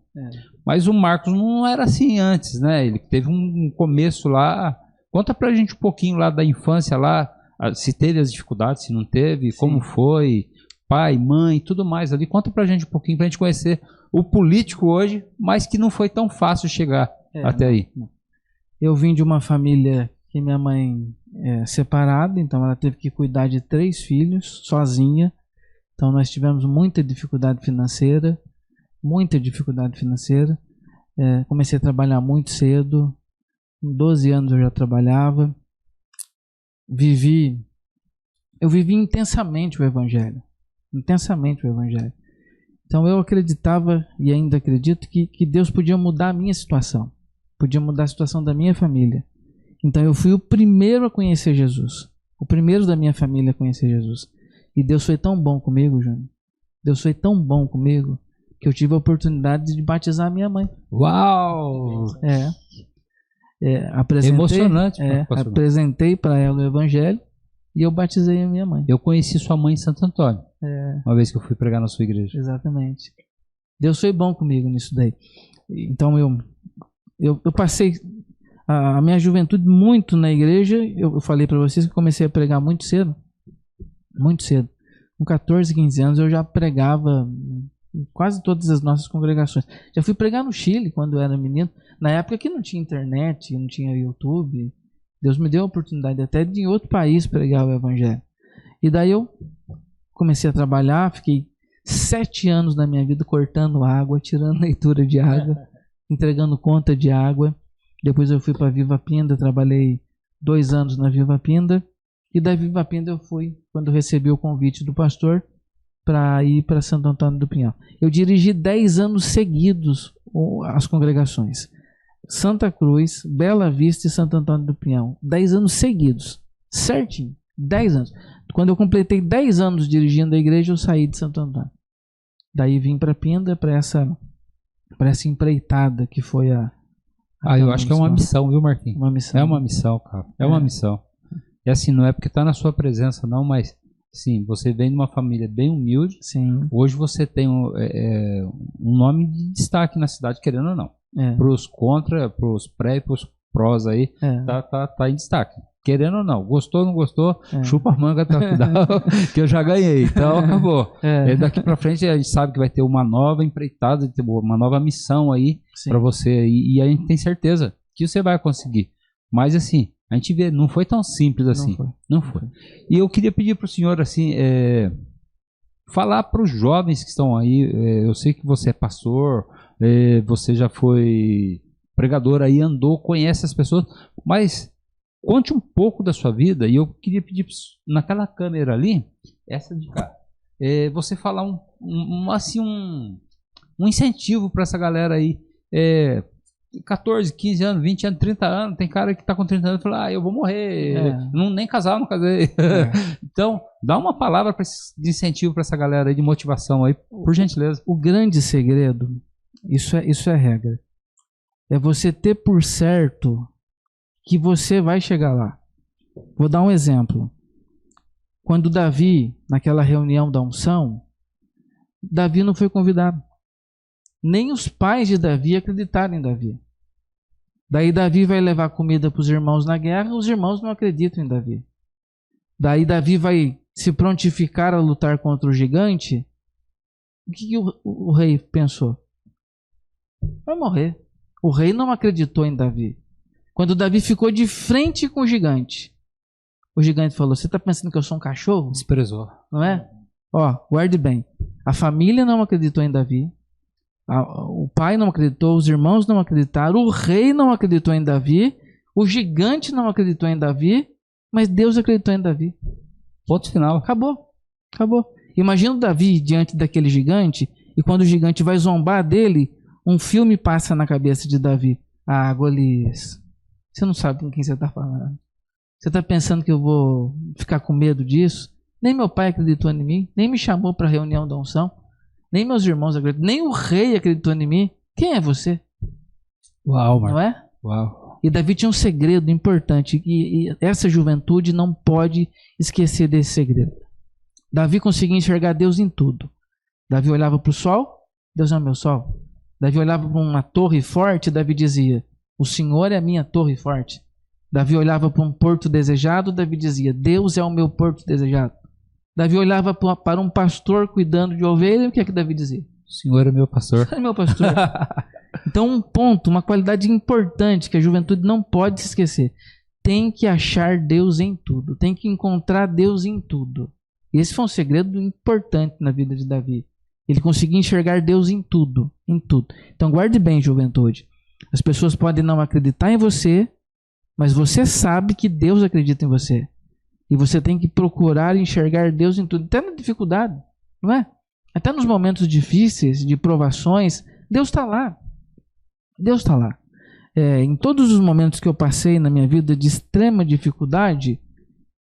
Mas o Marcos não era assim antes, né? Ele teve um começo lá. Conta pra gente um pouquinho lá da infância lá, se teve as dificuldades, se não teve, sim, como foi, pai, mãe, tudo mais ali. Conta pra gente um pouquinho, pra gente conhecer o político hoje, mas que não foi tão fácil chegar até aí. Eu vim de uma família que minha mãe é separada, então ela teve que cuidar de 3 filhos sozinha. Então nós tivemos muita dificuldade financeira. Comecei a trabalhar muito cedo. Com 12 anos eu já trabalhava. Eu vivi intensamente o Evangelho. Então eu acreditava e ainda acredito que Deus podia mudar a minha situação. Podia mudar a situação da minha família. Então eu fui o primeiro a conhecer Jesus. O primeiro da minha família a conhecer Jesus. E Deus foi tão bom comigo, Júnior. Deus foi tão bom comigo que eu tive a oportunidade de batizar a minha mãe. Uau! Emocionante. Apresentei para ela o Evangelho e eu batizei a minha mãe. Eu conheci sua mãe em Santo Antônio. Uma vez que eu fui pregar na sua igreja. Exatamente. Deus foi bom comigo nisso daí. Então eu passei a minha juventude muito na igreja. Eu falei para vocês que eu comecei a pregar muito cedo. Muito cedo. Com 14, 15 anos eu já pregava em quase todas as nossas congregações. Já fui pregar no Chile quando eu era menino. Na época que não tinha internet, não tinha YouTube. Deus me deu a oportunidade até de em outro país pregar o Evangelho. E daí eu comecei a trabalhar, fiquei 7 anos da minha vida cortando água, tirando leitura de água, entregando conta de água. Depois eu fui para Viva Pinda, trabalhei 2 anos na Viva Pinda. E da Viva Pinda eu fui, quando recebi o convite do pastor, para ir para Santo Antônio do Pinhal. Eu dirigi 10 anos seguidos as congregações. Santa Cruz, Bela Vista e Santo Antônio do Pinhal. 10 anos seguidos. Certinho. 10 anos. Quando eu completei 10 anos dirigindo a igreja, eu saí de Santo Antônio. Daí vim para Pinda, para essa empreitada que foi a eu acho que é uma missão, viu, Marquinhos? Uma missão. É uma missão, cara. É uma missão. E assim, não é porque está na sua presença, não, mas sim, você vem de uma família bem humilde. Sim. Hoje você tem um nome de destaque na cidade, querendo ou não. Para os contra, para os pré e para os prós aí, tá em destaque. Querendo ou não. Gostou ou não gostou, chupa a manga até o final, que eu já ganhei. Então, acabou. E daqui para frente a gente sabe que vai ter uma nova empreitada, uma nova missão aí para você. E a gente tem certeza que você vai conseguir. Mas assim, a gente vê, não foi tão simples assim. Não foi. E eu queria pedir para o senhor assim, falar para os jovens que estão aí. Eu sei que você é pastor, você já foi pregador aí, andou, conhece as pessoas, mas conte um pouco da sua vida. E eu queria pedir naquela câmera ali, essa de cá, você falar um incentivo para essa galera aí. 14, 15 anos, 20 anos, 30 anos, tem cara que está com 30 anos e fala, eu vou morrer, nem casar, não casei. Então, dá uma palavra de incentivo para essa galera aí, de motivação aí, por gentileza. O grande segredo, isso é regra, é você ter por certo que você vai chegar lá. Vou dar um exemplo. Quando Davi, naquela reunião da unção, Davi não foi convidado. Nem os pais de Davi acreditaram em Davi. Daí Davi vai levar comida para os irmãos na guerra, os irmãos não acreditam em Davi. Daí Davi vai se prontificar a lutar contra o gigante. O que o rei pensou? Vai morrer. O rei não acreditou em Davi. Quando Davi ficou de frente com o gigante falou, você está pensando que eu sou um cachorro? Desprezou. Não é? Guarde bem. A família não acreditou em Davi. O pai não acreditou, os irmãos não acreditaram, o rei não acreditou em Davi, o gigante não acreditou em Davi, mas Deus acreditou em Davi. Ponto final. Acabou. Imagina o Davi diante daquele gigante, e quando o gigante vai zombar dele, um filme passa na cabeça de Davi. Golias, você não sabe com quem você está falando. Você está pensando que eu vou ficar com medo disso? Nem meu pai acreditou em mim, nem me chamou para a reunião da unção. Nem meus irmãos acreditam. Nem o rei acreditou em mim. Quem é você? Uau, Marcos. Não é? Uau. E Davi tinha um segredo importante. E essa juventude não pode esquecer desse segredo. Davi conseguia enxergar Deus em tudo. Davi olhava para o sol, Deus é o meu sol. Davi olhava para uma torre forte, Davi dizia, o Senhor é a minha torre forte. Davi olhava para um porto desejado, Davi dizia, Deus é o meu porto desejado. Davi olhava para um pastor cuidando de ovelha, o que é que Davi dizia? O Senhor é meu pastor. É meu pastor. Então, um ponto, uma qualidade importante que a juventude não pode se esquecer. Tem que achar Deus em tudo. Tem que encontrar Deus em tudo. Esse foi um segredo importante na vida de Davi. Ele conseguia enxergar Deus em tudo. Em tudo. Então, guarde bem, juventude. As pessoas podem não acreditar em você, mas você sabe que Deus acredita em você. E você tem que procurar enxergar Deus em tudo. Até na dificuldade, não é? Até nos momentos difíceis, de provações, Deus está lá. Deus está lá. Em todos os momentos que eu passei na minha vida de extrema dificuldade,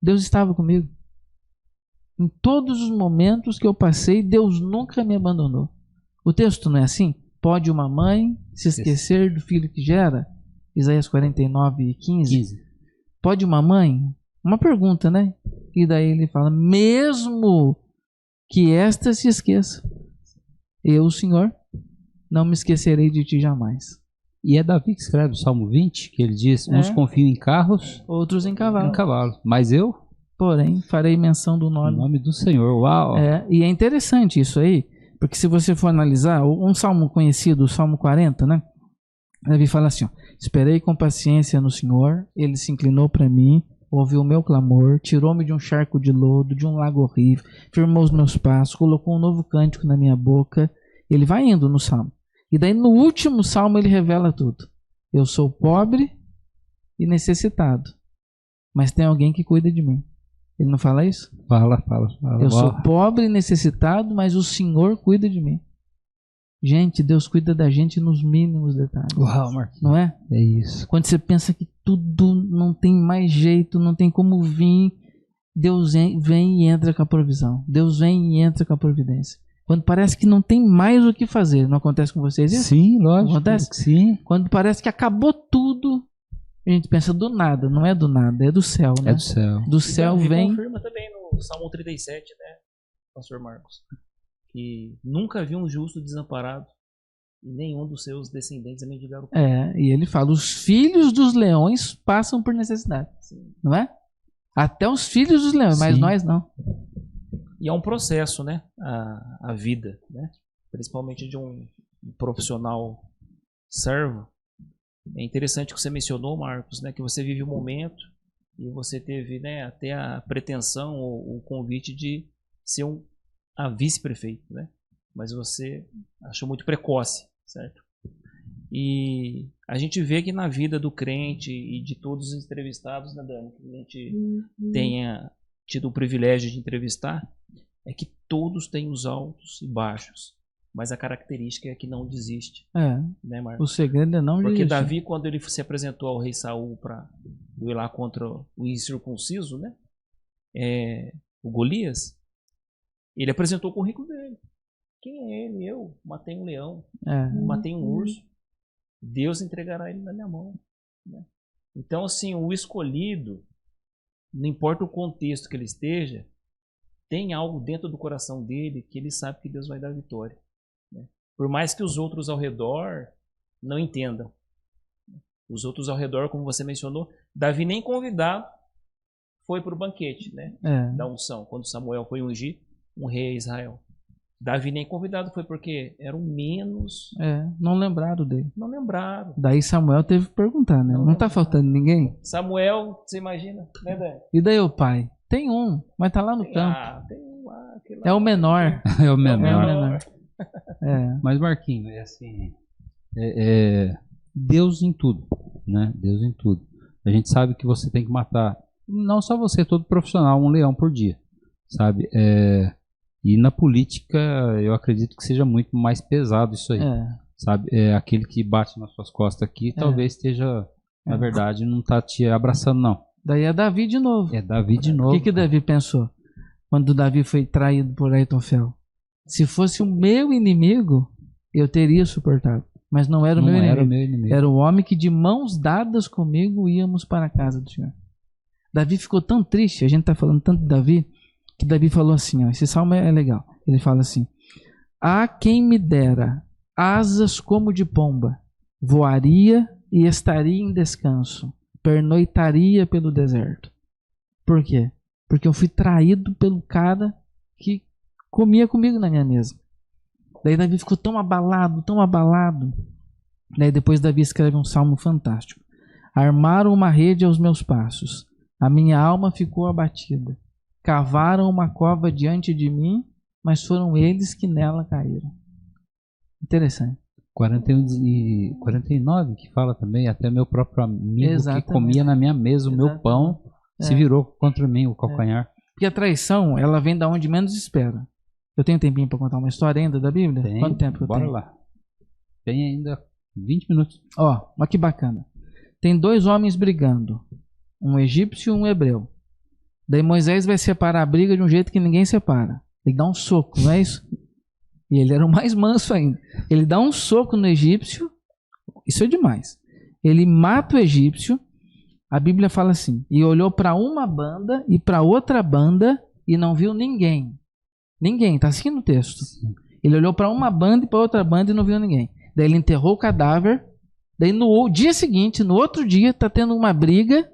Deus estava comigo. Em todos os momentos que eu passei, Deus nunca me abandonou. O texto não é assim? Pode uma mãe se esquecer do filho que gera? Isaías 49:15. Pode uma mãe? Uma pergunta, né? E daí ele fala, mesmo que esta se esqueça, eu, o Senhor, não me esquecerei de ti jamais. E é Davi que escreve o Salmo 20, que ele diz, uns confiam em carros, outros em cavalos. Mas eu, porém, farei menção do nome do Senhor. Uau! E é interessante isso aí, porque se você for analisar, um salmo conhecido, o Salmo 40, né? Davi fala assim, ó, esperei com paciência no Senhor, ele se inclinou para mim, ouviu o meu clamor, tirou-me de um charco de lodo, de um lago horrível, firmou os meus passos, colocou um novo cântico na minha boca. Ele vai indo no salmo. E daí no último salmo ele revela tudo. Eu sou pobre e necessitado, mas tem alguém que cuida de mim. Ele não fala isso? Fala. Eu sou pobre e necessitado, mas o Senhor cuida de mim. Gente, Deus cuida da gente nos mínimos detalhes. Uau, Marcos. Não é? É isso. Quando você pensa que tudo não tem mais jeito, não tem como vir, Deus vem e entra com a provisão. Deus vem e entra com a providência. Quando parece que não tem mais o que fazer. Não acontece com vocês isso? Sim, lógico. Acontece? Sim. Quando parece que acabou tudo, a gente pensa do nada. Não é do nada, é do céu, né? É do céu. Do céu vem... confirma também no Salmo 37, né, pastor Marcos? Que nunca viu um justo desamparado e nenhum dos seus descendentes a mendigar o pão. E ele fala, os filhos dos leões passam por necessidade. Sim. Não é? Até os filhos dos leões, mas nós não. E é um processo, né? A vida, né? Principalmente de um profissional servo. É interessante que você mencionou, Marcos, né? Que você vive um momento e você teve, né, até a pretensão ou o convite de ser a vice-prefeito, né? Mas você achou muito precoce, certo? E a gente vê que na vida do crente e de todos os entrevistados, né, Dani, que a gente tenha tido o privilégio de entrevistar, é que todos têm os altos e baixos, mas a característica é que não desiste. Né, Marcos? O segredo é não desistir. Porque Davi, quando ele se apresentou ao rei Saul para ir lá contra o incircunciso, né, o Golias, ele apresentou o currículo dele. Quem é ele? Eu matei um leão, matei um urso. Deus entregará ele na minha mão. Né? Então, assim, o escolhido, não importa o contexto que ele esteja, tem algo dentro do coração dele que ele sabe que Deus vai dar vitória. Né? Por mais que os outros ao redor não entendam. Os outros ao redor, como você mencionou, Davi nem convidado foi para o banquete, né, da unção, quando Samuel foi ungir um rei a Israel. Davi nem convidado foi porque era o menos... não lembraram dele. Não lembraram. Daí Samuel teve que perguntar, né? Não tá faltando ninguém? Samuel, você imagina, né, Dani? E daí o pai? Tem um, mas tá lá no campo. Tem um lá. É o menor. É o menor. É o menor. Mas, Marquinhos, é assim... Deus em tudo, né? Deus em tudo. A gente sabe que você tem que matar, não só você, todo profissional, um leão por dia, sabe? E na política, eu acredito que seja muito mais pesado isso aí, sabe? Aquele que bate nas suas costas aqui, talvez esteja, na verdade, não tá te abraçando, não. Daí é Davi de novo. É Davi de novo. O que Davi pensou quando Davi foi traído por Aitofel? Se fosse o meu inimigo, eu teria suportado. Mas não era o meu inimigo. Era o meu inimigo. Era o homem que de mãos dadas comigo íamos para a casa do Senhor. Davi ficou tão triste, a gente está falando tanto de Davi, que Davi falou assim, ó, esse salmo é legal. Ele fala assim: há quem me dera asas como de pomba, voaria e estaria em descanso, pernoitaria pelo deserto. Por quê? Porque eu fui traído pelo cara que comia comigo na minha mesa. Daí Davi ficou tão abalado, tão abalado. Daí depois Davi escreve um salmo fantástico. Armaram uma rede aos meus passos, a minha alma ficou abatida. Cavaram uma cova diante de mim, mas foram eles que nela caíram. Interessante. 41 e 49 que fala também, até meu próprio amigo Exatamente. que comia na minha mesa o meu pão se virou contra mim, o calcanhar. Porque a traição, ela vem da onde menos espera. Eu tenho um tempinho para contar uma história ainda da Bíblia? Tem. Quanto tempo eu Bora tenho? lá. Tem ainda 20 minutos. Ó, mas que bacana. Tem dois homens brigando, um egípcio e um hebreu. Daí Moisés vai separar a briga de um jeito que ninguém separa. Ele dá um soco, não é isso? E ele era o mais manso ainda. Ele dá um soco no egípcio, isso é demais. Ele mata o egípcio, a Bíblia fala assim, e olhou para uma banda e para outra banda e não viu ninguém. Ninguém, tá assim no texto. Ele olhou para uma banda e para outra banda e não viu ninguém. Daí ele enterrou o cadáver. Daí no dia seguinte, no outro dia, tá tendo uma briga.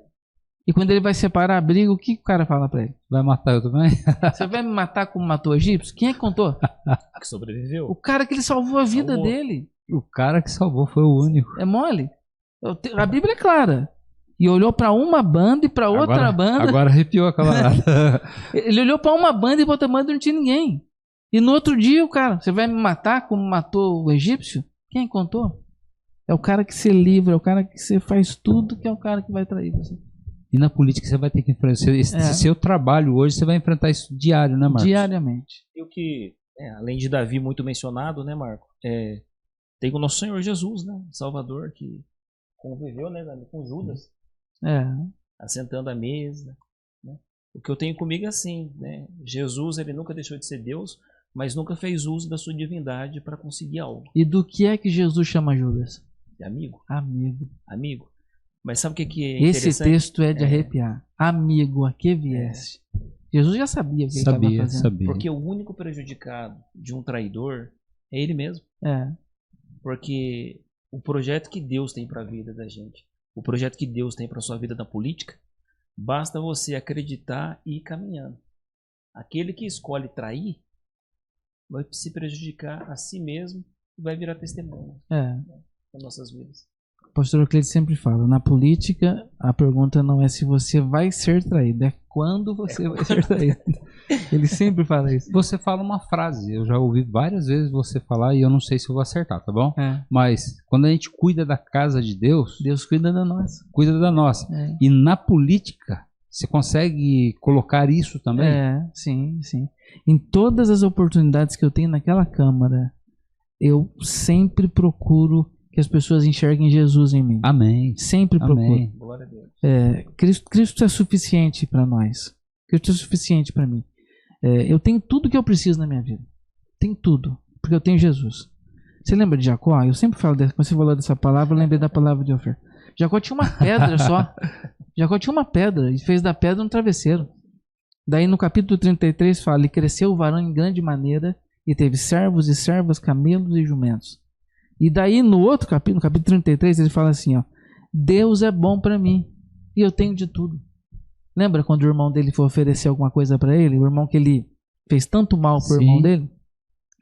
E quando ele vai separar a briga, o que o cara fala para ele? Vai matar eu também? Você vai me matar como matou o egípcio? Quem é que contou? Que sobreviveu. O cara que ele salvou a vida dele. O cara que salvou foi o único. É mole? A Bíblia é clara. E olhou para uma banda e para outra banda. Agora arrepiou a camarada. Ele olhou para uma banda e para outra banda e não tinha ninguém. E no outro dia o cara, você vai me matar como matou o egípcio? Quem contou? É o cara que se livra, é o cara que você faz tudo, que é o cara que vai trair você. E na política você vai ter que enfrentar. Seu trabalho hoje, você vai enfrentar isso diário, né, Marcos? Diariamente. E o que, além de Davi muito mencionado, né, Marco? Tem o nosso Senhor Jesus, né? Salvador, que conviveu, né, com Judas. Assentando à mesa, né? O que eu tenho comigo é assim, né? Jesus, ele nunca deixou de ser Deus, mas nunca fez uso da sua divindade para conseguir algo. E do que é que Jesus chama Judas? De amigo. Amigo. Mas sabe o que é interessante? Esse texto é de arrepiar. Amigo, a que viesse? Jesus já sabia o que ele estava fazendo. Sabia. Porque o único prejudicado de um traidor é ele mesmo. Porque o projeto que Deus tem para a vida da gente, o projeto que Deus tem para a sua vida na política, basta você acreditar e ir caminhando. Aquele que escolhe trair vai se prejudicar a si mesmo e vai virar testemunho nas nossas vidas. O pastor Euclides sempre fala, na política a pergunta não é se você vai ser traído, é quando você vai ser traído. Ele sempre fala isso. Você fala uma frase, eu já ouvi várias vezes você falar e eu não sei se eu vou acertar, tá bom? Mas quando a gente cuida da casa de Deus, Deus cuida da nossa. Cuida da nossa. E na política, você consegue colocar isso também? Sim. Em todas as oportunidades que eu tenho naquela Câmara, eu sempre procuro que as pessoas enxerguem Jesus em mim. Amém. Sempre procuro. Glória a Deus. Cristo é suficiente para nós. Cristo é suficiente para mim. Eu tenho tudo que eu preciso na minha vida. Tenho tudo, porque eu tenho Jesus. Você lembra de Jacó? Eu sempre falo, quando você falou dessa palavra, eu lembrei da palavra de Ofer. Jacó tinha uma pedra só. Jacó tinha uma pedra e fez da pedra um travesseiro. Daí no capítulo 33 fala, e cresceu o varão em grande maneira e teve servos e servas, camelos e jumentos. E daí no outro capítulo, no capítulo 33, ele fala assim, ó, Deus é bom para mim e eu tenho de tudo. Lembra quando o irmão dele foi oferecer alguma coisa para ele? O irmão que ele fez tanto mal pro irmão dele?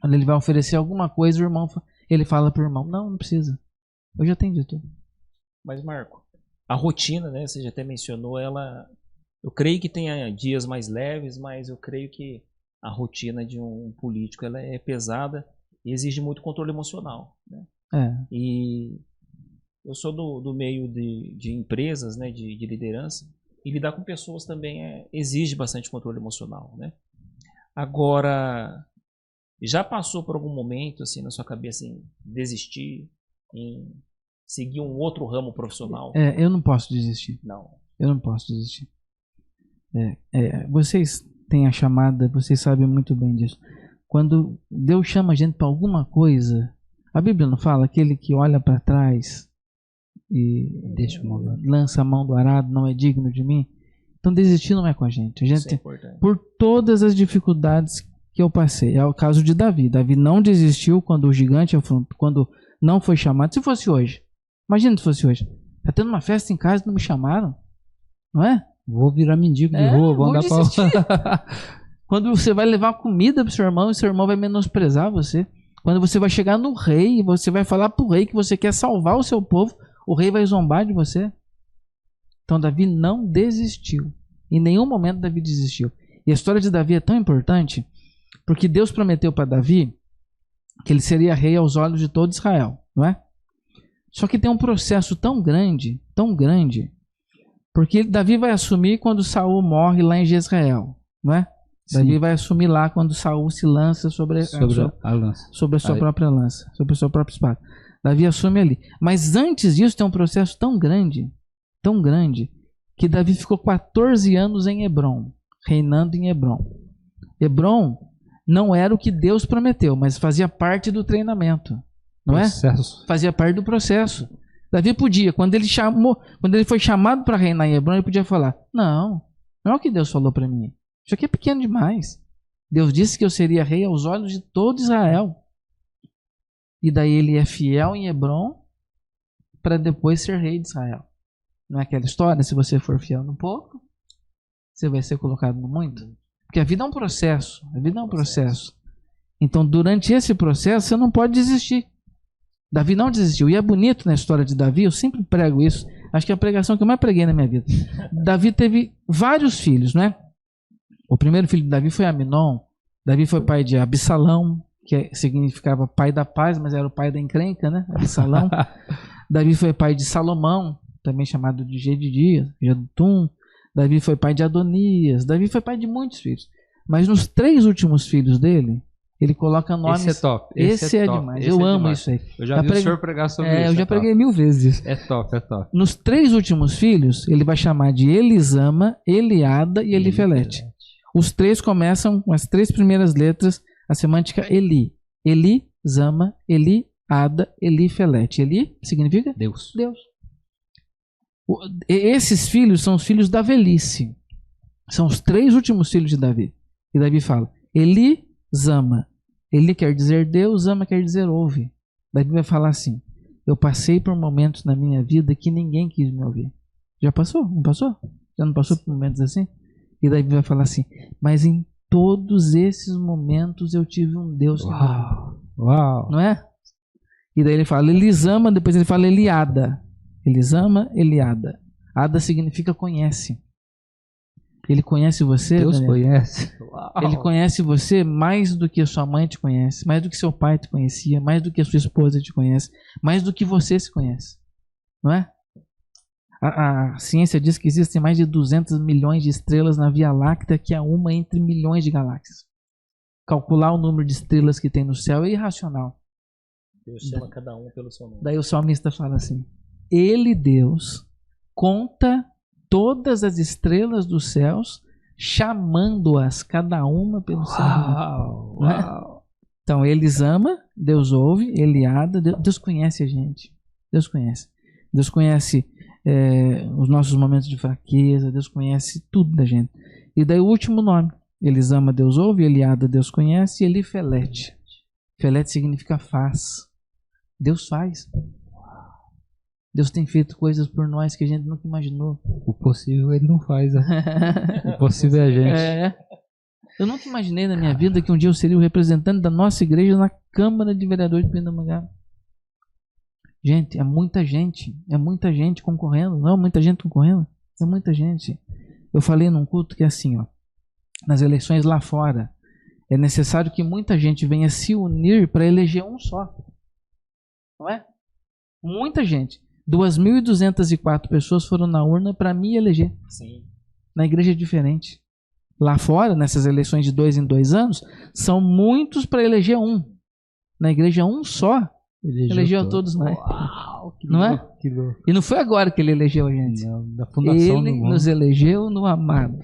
Quando ele vai oferecer alguma coisa, o irmão, ele fala pro irmão, não precisa, eu já tenho de tudo. Mas Marco, a rotina, né, você já até mencionou, eu creio que tenha dias mais leves, mas eu creio que a rotina de um político ela é pesada e exige muito controle emocional, né? E eu sou do meio de empresas, né, de liderança, e lidar com pessoas também exige bastante controle emocional, né? Agora, já passou por algum momento assim na sua cabeça em desistir, em seguir um outro ramo profissional? Eu não posso desistir. Não. Eu não posso desistir. Vocês têm a chamada, vocês sabem muito bem disso. Quando Deus chama a gente para alguma coisa, a Bíblia não fala aquele que olha para trás e Deixa eu mandar. lança a mão do arado não é digno de mim? Então desistir não é com a gente. Isso é importante. Por todas as dificuldades que eu passei. É o caso de Davi. Davi não desistiu quando o gigante afrontou, quando não foi chamado. Se fosse hoje, imagina se fosse hoje. Tá tendo uma festa em casa e não me chamaram, não é? Vou virar mendigo de rua, vou andar pra... Quando você vai levar comida pro seu irmão e seu irmão vai menosprezar você. Quando você vai chegar no rei e você vai falar pro rei que você quer salvar o seu povo, o rei vai zombar de você. Então Davi não desistiu. Em nenhum momento Davi desistiu. E a história de Davi é tão importante porque Deus prometeu para Davi que ele seria rei aos olhos de todo Israel, não é? Só que tem um processo tão grande, porque Davi vai assumir quando Saul morre lá em Jezreel, não é? Sim. Davi vai assumir lá quando Saul se lança sobre a sua própria lança, sobre a sua própria espada. Davi assume ali. Mas antes disso tem um processo tão grande, que Davi ficou 14 anos em Hebrom, reinando em Hebrom. Hebrom não era o que Deus prometeu, mas fazia parte do treinamento, não é? Fazia parte do processo. Davi podia, quando ele foi chamado para reinar em Hebrom, ele podia falar: não é o que Deus falou para mim. Isso aqui é pequeno demais. Deus disse que eu seria rei aos olhos de todo Israel. E daí ele é fiel em Hebrom para depois ser rei de Israel. Não é aquela história? Se você for fiel no pouco, você vai ser colocado no muito. Porque a vida é um processo. Então, durante esse processo, você não pode desistir. Davi não desistiu. E é bonito na história de Davi, eu sempre prego isso. Acho que é a pregação que eu mais preguei na minha vida. Davi teve vários filhos, né? O primeiro filho de Davi foi Aminon. Davi foi pai de Absalão, que significava pai da paz, mas era o pai da encrenca, né? Absalão. Davi foi pai de Salomão, também chamado de Jedidias, Jedutum. Davi foi pai de Adonias. Davi foi pai de muitos filhos. Mas nos 3 últimos filhos dele, ele coloca nomes... Esse é top. Esse é demais. Eu amo isso aí. Eu já vi o senhor pregar sobre isso. Eu já preguei 1000 vezes isso. É top. Nos 3 últimos filhos, ele vai chamar de Elisama, Eliada e Elifelete. Os 3 começam com as 3 primeiras letras, a semântica Eli. Eli, Zama, Eliada, Elifelete. Eli significa? Deus. Esses filhos são os filhos da velhice. São os 3 últimos filhos de Davi. E Davi fala, Eli, Zama. Eli quer dizer Deus, Zama quer dizer ouve. Davi vai falar assim, eu passei por momentos na minha vida que ninguém quis me ouvir. Já passou? Não passou? Já não passou por momentos assim? E Davi vai falar assim, mas em todos esses momentos eu tive um Deus que me ouviu. Uau! Não é? E daí ele fala Elisama, depois ele fala Eliada. Elisama, Eliada. Ada significa conhece. Ele conhece você, Deus Daniel? conhece. Uau. Ele conhece você mais do que a sua mãe te conhece, mais do que seu pai te conhecia, mais do que a sua esposa te conhece, mais do que você se conhece. Não é? A ciência diz que existem mais de 200 milhões de estrelas na Via Láctea, que é uma entre milhões de galáxias. Calcular o número de estrelas que tem no céu é irracional. Deus chama cada um pelo seu nome. Daí o salmista fala assim, Ele, Deus, conta todas as estrelas dos céus, chamando-as cada uma pelo seu nome. Uau. Então, Elisama, Deus ouve, Eliada, Deus conhece a gente. Deus conhece. Deus conhece os nossos momentos de fraqueza, Deus conhece tudo da gente. E daí o último nome, Elisama, Deus ouve, Eliada, Deus conhece, e Elifelete. Felete significa faz. Deus faz. Deus tem feito coisas por nós que a gente nunca imaginou. O possível ele não faz, né? O possível é a gente. Eu nunca imaginei na minha vida que um dia eu seria o representante da nossa igreja na Câmara de Vereadores de Pindamonhangaba. Gente, é muita gente concorrendo. Não é muita gente concorrendo? É muita gente. Eu falei num culto que é assim, ó, nas eleições lá fora, é necessário que muita gente venha se unir para eleger um só. Não é? Muita gente. 2.204 pessoas foram na urna para me eleger. Sim. Na igreja é diferente. Lá fora, nessas eleições de 2 em 2 anos, são muitos para eleger um. Na igreja, um só elegeu todos nós. Uau, que não louco, é? Que louco. E não foi agora que ele elegeu a gente. Não, da fundação ele do mundo. nos elegeu no amado.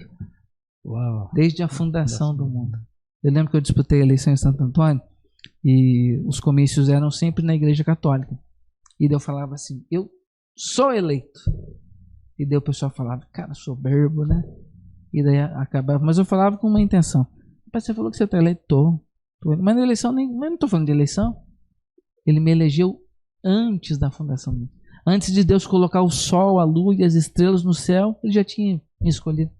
Uau. Desde a fundação do mundo. Eu lembro que eu disputei a eleição em Santo Antônio e os comícios eram sempre na igreja católica. E daí eu falava assim, eu sou eleito. E daí o pessoal falava, cara, soberbo, né? E daí acabava, mas eu falava com uma intenção. Mas você falou que você está eleito? Tô. Mas na eleição, mas não estou falando de eleição. Ele me elegeu antes da fundação do mundo. Antes de Deus colocar o sol, a lua e as estrelas no céu, ele já tinha me escolhido.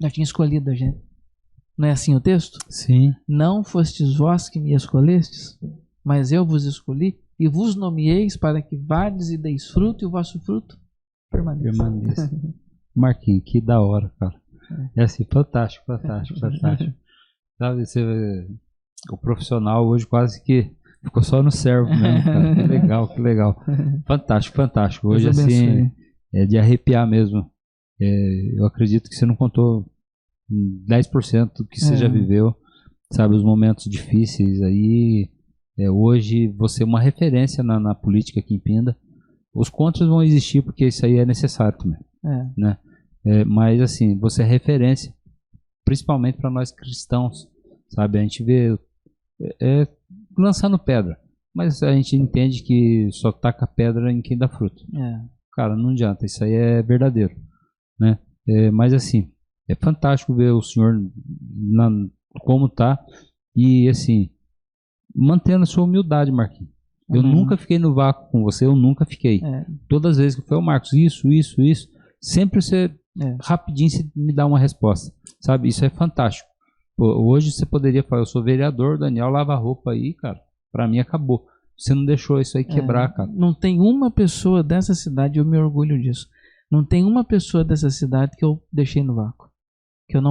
Já tinha escolhido a gente. Não é assim o texto? Sim. Não fostes vós que me escolhestes, mas eu vos escolhi e vos nomeeis para que vades e deis fruto e o vosso fruto permaneça. Marquinhos, que da hora, cara. É assim, fantástico, fantástico, fantástico. Sabe, o profissional hoje quase que ficou só no servo mesmo, cara. Que legal, que legal. Fantástico, fantástico. Hoje, assim, é de arrepiar mesmo. Eu acredito que você não contou 10% do que você já viveu, sabe, os momentos difíceis aí. Hoje você é uma referência na política aqui em Pinda. Os contras vão existir porque isso aí é necessário também, né? Mas assim, você é referência, principalmente para nós cristãos, sabe? A gente vê lançando pedra, mas a gente entende que só taca pedra em quem dá fruto. Cara, não adianta, isso aí é verdadeiro, né? Mas assim, é fantástico ver o senhor como tá e assim, mantendo a sua humildade, Marquinhos. Eu nunca fiquei no vácuo com você, eu nunca fiquei. Todas as vezes que foi o Marcos, isso, sempre você rapidinho você me dá uma resposta, sabe? Isso é fantástico. Hoje você poderia falar, eu sou vereador, Daniel lava roupa aí, cara. Pra mim acabou. Você não deixou isso aí quebrar, cara. Não tem uma pessoa dessa cidade, eu me orgulho disso. Não tem uma pessoa dessa cidade que eu deixei no vácuo. Que eu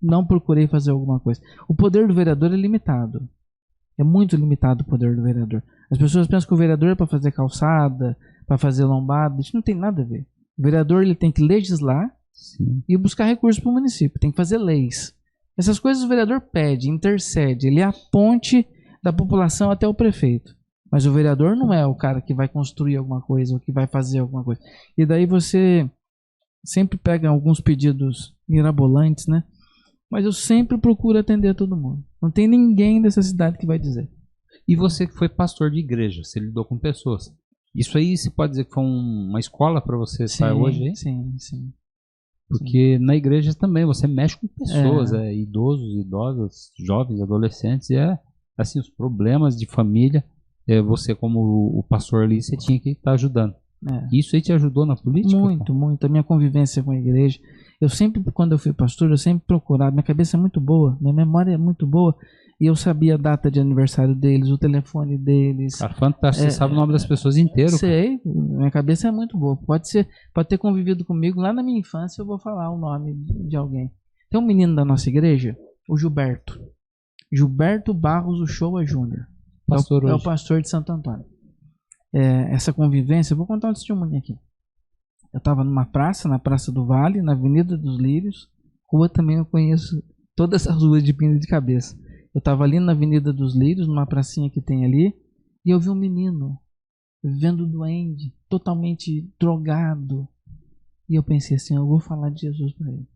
não procurei fazer alguma coisa. O poder do vereador é limitado. É muito limitado o poder do vereador. As pessoas pensam que o vereador é para fazer calçada, para fazer lombada. Isso não tem nada a ver. O vereador ele tem que legislar e buscar recursos para o município. Tem que fazer leis. Essas coisas o vereador pede, intercede. Ele é a ponte da população até o prefeito. Mas o vereador não é o cara que vai construir alguma coisa ou que vai fazer alguma coisa. E daí você sempre pega alguns pedidos mirabolantes, né? Mas eu sempre procuro atender todo mundo. Não tem ninguém dessa cidade que vai dizer. E você que foi pastor de igreja, você lidou com pessoas. Isso aí você pode dizer que foi uma escola para você estar hoje, hein? Sim. Porque na igreja também você mexe com pessoas, idosos, idosas, jovens, adolescentes, assim, os problemas de família, você como o pastor ali, você tinha que estar ajudando. Isso aí te ajudou na política? Muito. A minha convivência com a igreja. Eu sempre, quando eu fui pastor, eu sempre procurava. Minha cabeça é muito boa, minha memória é muito boa. E eu sabia a data de aniversário deles, o telefone deles. Cara, fantástico. Você sabe o nome das pessoas inteiro? Sei, minha cabeça é muito boa. Pode ter convivido comigo lá na minha infância, eu vou falar o nome de alguém. Tem um menino da nossa igreja, o Gilberto. Gilberto Barros Uchoa Júnior. É o pastor de Santo Antônio. Essa convivência, eu vou contar um testemunho aqui. Eu estava numa praça, na Praça do Vale, na Avenida dos Lírios. Rua também eu conheço todas essas ruas de Pinda de cabeça. Eu estava ali na Avenida dos Lírios, numa pracinha que tem ali, e eu vi um menino vivendo doente, totalmente drogado. E eu pensei assim, eu vou falar de Jesus para ele.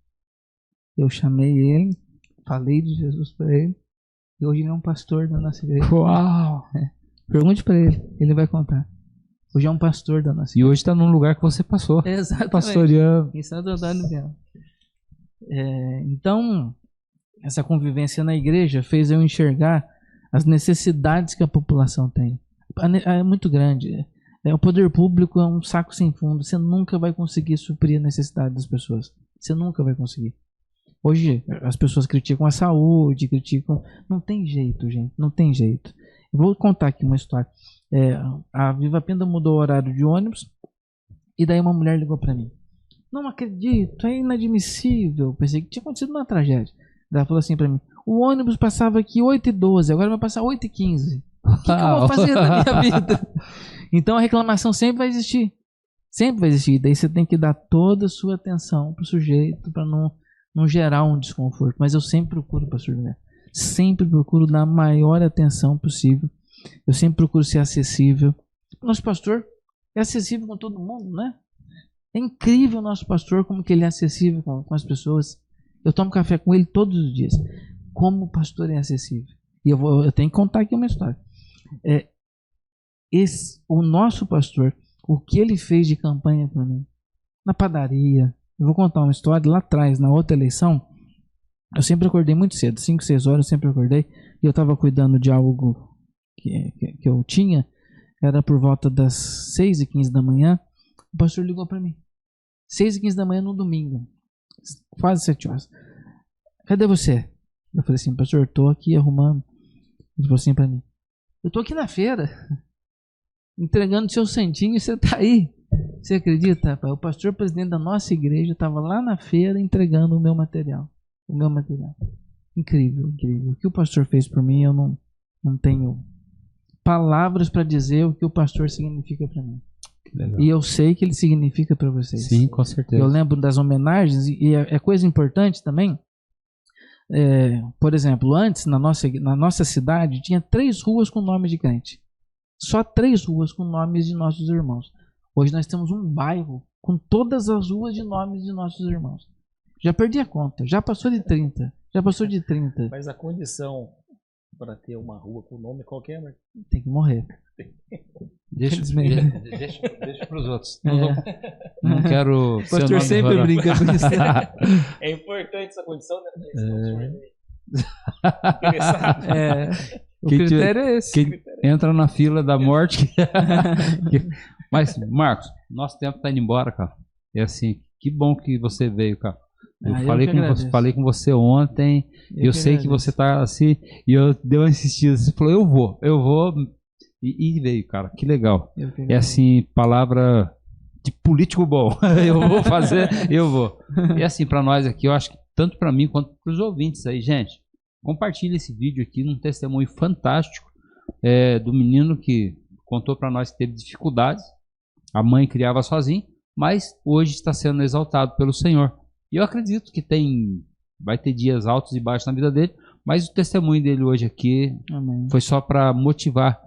Eu chamei ele, falei de Jesus para ele, e hoje ele é um pastor da nossa igreja. Uau! Pergunte para ele, ele vai contar. Hoje é um pastor da nossa igreja. E hoje está num lugar que você passou. Exatamente. Pastoreando. Em Santo Antônio do Bial. Então, essa convivência na igreja fez eu enxergar as necessidades que a população tem. É muito grande. O poder público é um saco sem fundo. Você nunca vai conseguir suprir a necessidade das pessoas. Você nunca vai conseguir. Hoje, as pessoas criticam a saúde, Não tem jeito, gente. Não tem jeito. Eu vou contar aqui uma história. A Viva Pinda mudou o horário de ônibus e daí uma mulher ligou para mim. Não acredito, é inadmissível. Pensei que tinha acontecido uma tragédia. Ela falou assim para mim, o ônibus passava aqui 8h12, agora vai passar 8h15. O que eu vou fazer da minha vida? Então a reclamação sempre vai existir. Sempre vai existir. Daí você tem que dar toda a sua atenção pro sujeito para não gerar um desconforto. Mas eu sempre procuro, pastor José. Sempre procuro dar a maior atenção possível. Eu sempre procuro ser acessível. Nosso pastor é acessível com todo mundo, né? É incrível o nosso pastor, como que ele é acessível com as pessoas. Eu tomo café com ele todos os dias. como o pastor é acessível. E eu tenho que contar aqui uma história. O nosso pastor, o que ele fez de campanha para mim, na padaria. Eu vou contar uma história lá atrás, na outra eleição. Eu sempre acordei muito cedo, 5, 6 horas eu sempre acordei. E eu estava cuidando de algo que eu tinha. Era por volta das 6h15 da manhã. O pastor ligou para mim. 6h15 da manhã no domingo. Quase 7 horas. Cadê você? Eu falei assim, pastor, eu tô aqui arrumando. Ele falou assim para mim. Eu tô aqui na feira. Entregando seu santinho e você tá aí. Você acredita, rapaz? O pastor presidente da nossa igreja estava lá na feira entregando o meu material. Incrível, incrível. O que o pastor fez por mim, eu não tenho palavras para dizer o que o pastor significa para mim. E eu sei que ele significa para vocês. Sim, com certeza. Eu lembro das homenagens e é coisa importante também. Por exemplo, antes na nossa cidade tinha 3 ruas com nome de crente. Só 3 ruas com nomes de nossos irmãos. Hoje nós temos um bairro com todas as ruas de nomes de nossos irmãos. Já perdi a conta, já passou de 30. Mas a condição para ter uma rua com nome qualquer, mas tem que morrer. Deixa para os outros. Não quero. O pastor sempre brinca com isso. É importante essa condição, né? O critério é esse. Que entra na fila da morte. Mas, Marcos, nosso tempo está indo embora, cara. É assim, que bom que você veio, cara. Eu falei com você ontem. Eu sei que você tá assim. E eu dei uma insistida. Você falou, eu vou. E veio, cara. Que legal. É assim, palavra de político bom. Eu vou fazer, eu vou. E assim, para nós aqui, eu acho que tanto para mim quanto para os ouvintes aí, gente, compartilhe esse vídeo aqui num testemunho fantástico do menino que contou para nós que teve dificuldades. A mãe criava sozinha, mas hoje está sendo exaltado pelo Senhor. E eu acredito que vai ter dias altos e baixos na vida dele, mas o testemunho dele hoje aqui foi só para motivar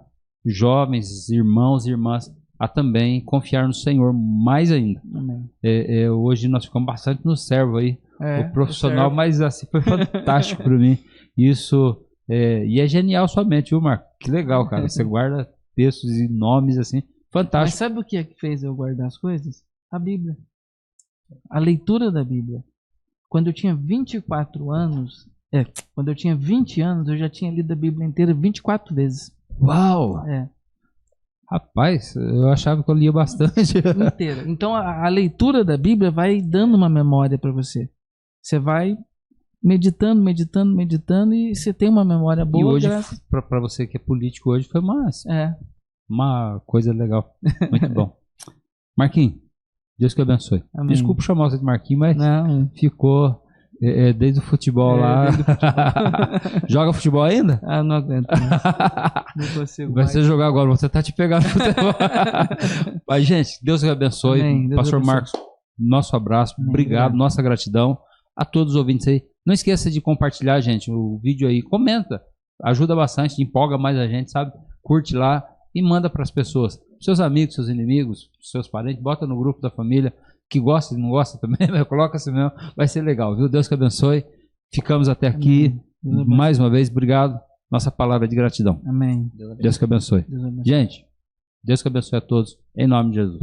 jovens, irmãos e irmãs a também confiar no Senhor mais ainda. Hoje nós ficamos bastante no servo aí, o profissional, mas assim foi fantástico para mim. Isso, e é genial somente, viu, Marco? Que legal, cara. Você guarda textos e nomes assim, fantástico. Mas sabe o que é que fez eu guardar as coisas? A Bíblia. A leitura da Bíblia. Quando eu tinha 24 anos, quando eu tinha 20 anos, eu já tinha lido a Bíblia inteira 24 vezes. Uau! Rapaz, eu achava que eu lia bastante. Inteira. Então a leitura da Bíblia vai dando uma memória para você. Você vai meditando e você tem uma memória boa. E hoje, para você que é político hoje, foi uma coisa legal. Muito bom. Marquinhos, Deus que abençoe. Amém. Desculpa chamar você de Marquinhos, mas ficou desde o futebol lá. Desde o futebol. Joga futebol ainda? Não aguento. Não consigo. Vai ser jogar agora, você tá te pegando no futebol. Mas, gente, Deus que abençoe. Amém. Pastor Deus Marcos, nosso abraço. Amém. Obrigado, nossa gratidão a todos os ouvintes aí. Não esqueça de compartilhar, gente, o vídeo aí. Comenta. Ajuda bastante, empolga mais a gente, sabe? Curte lá e manda para as pessoas. Seus amigos, seus inimigos, seus parentes, bota no grupo da família, que gosta e não gosta também, mas coloca assim mesmo, vai ser legal, viu? Deus que abençoe. Ficamos até aqui. Mais uma vez, obrigado. Nossa palavra de gratidão. Amém. Deus que abençoe. Deus abençoe. Gente, Deus que abençoe a todos, em nome de Jesus.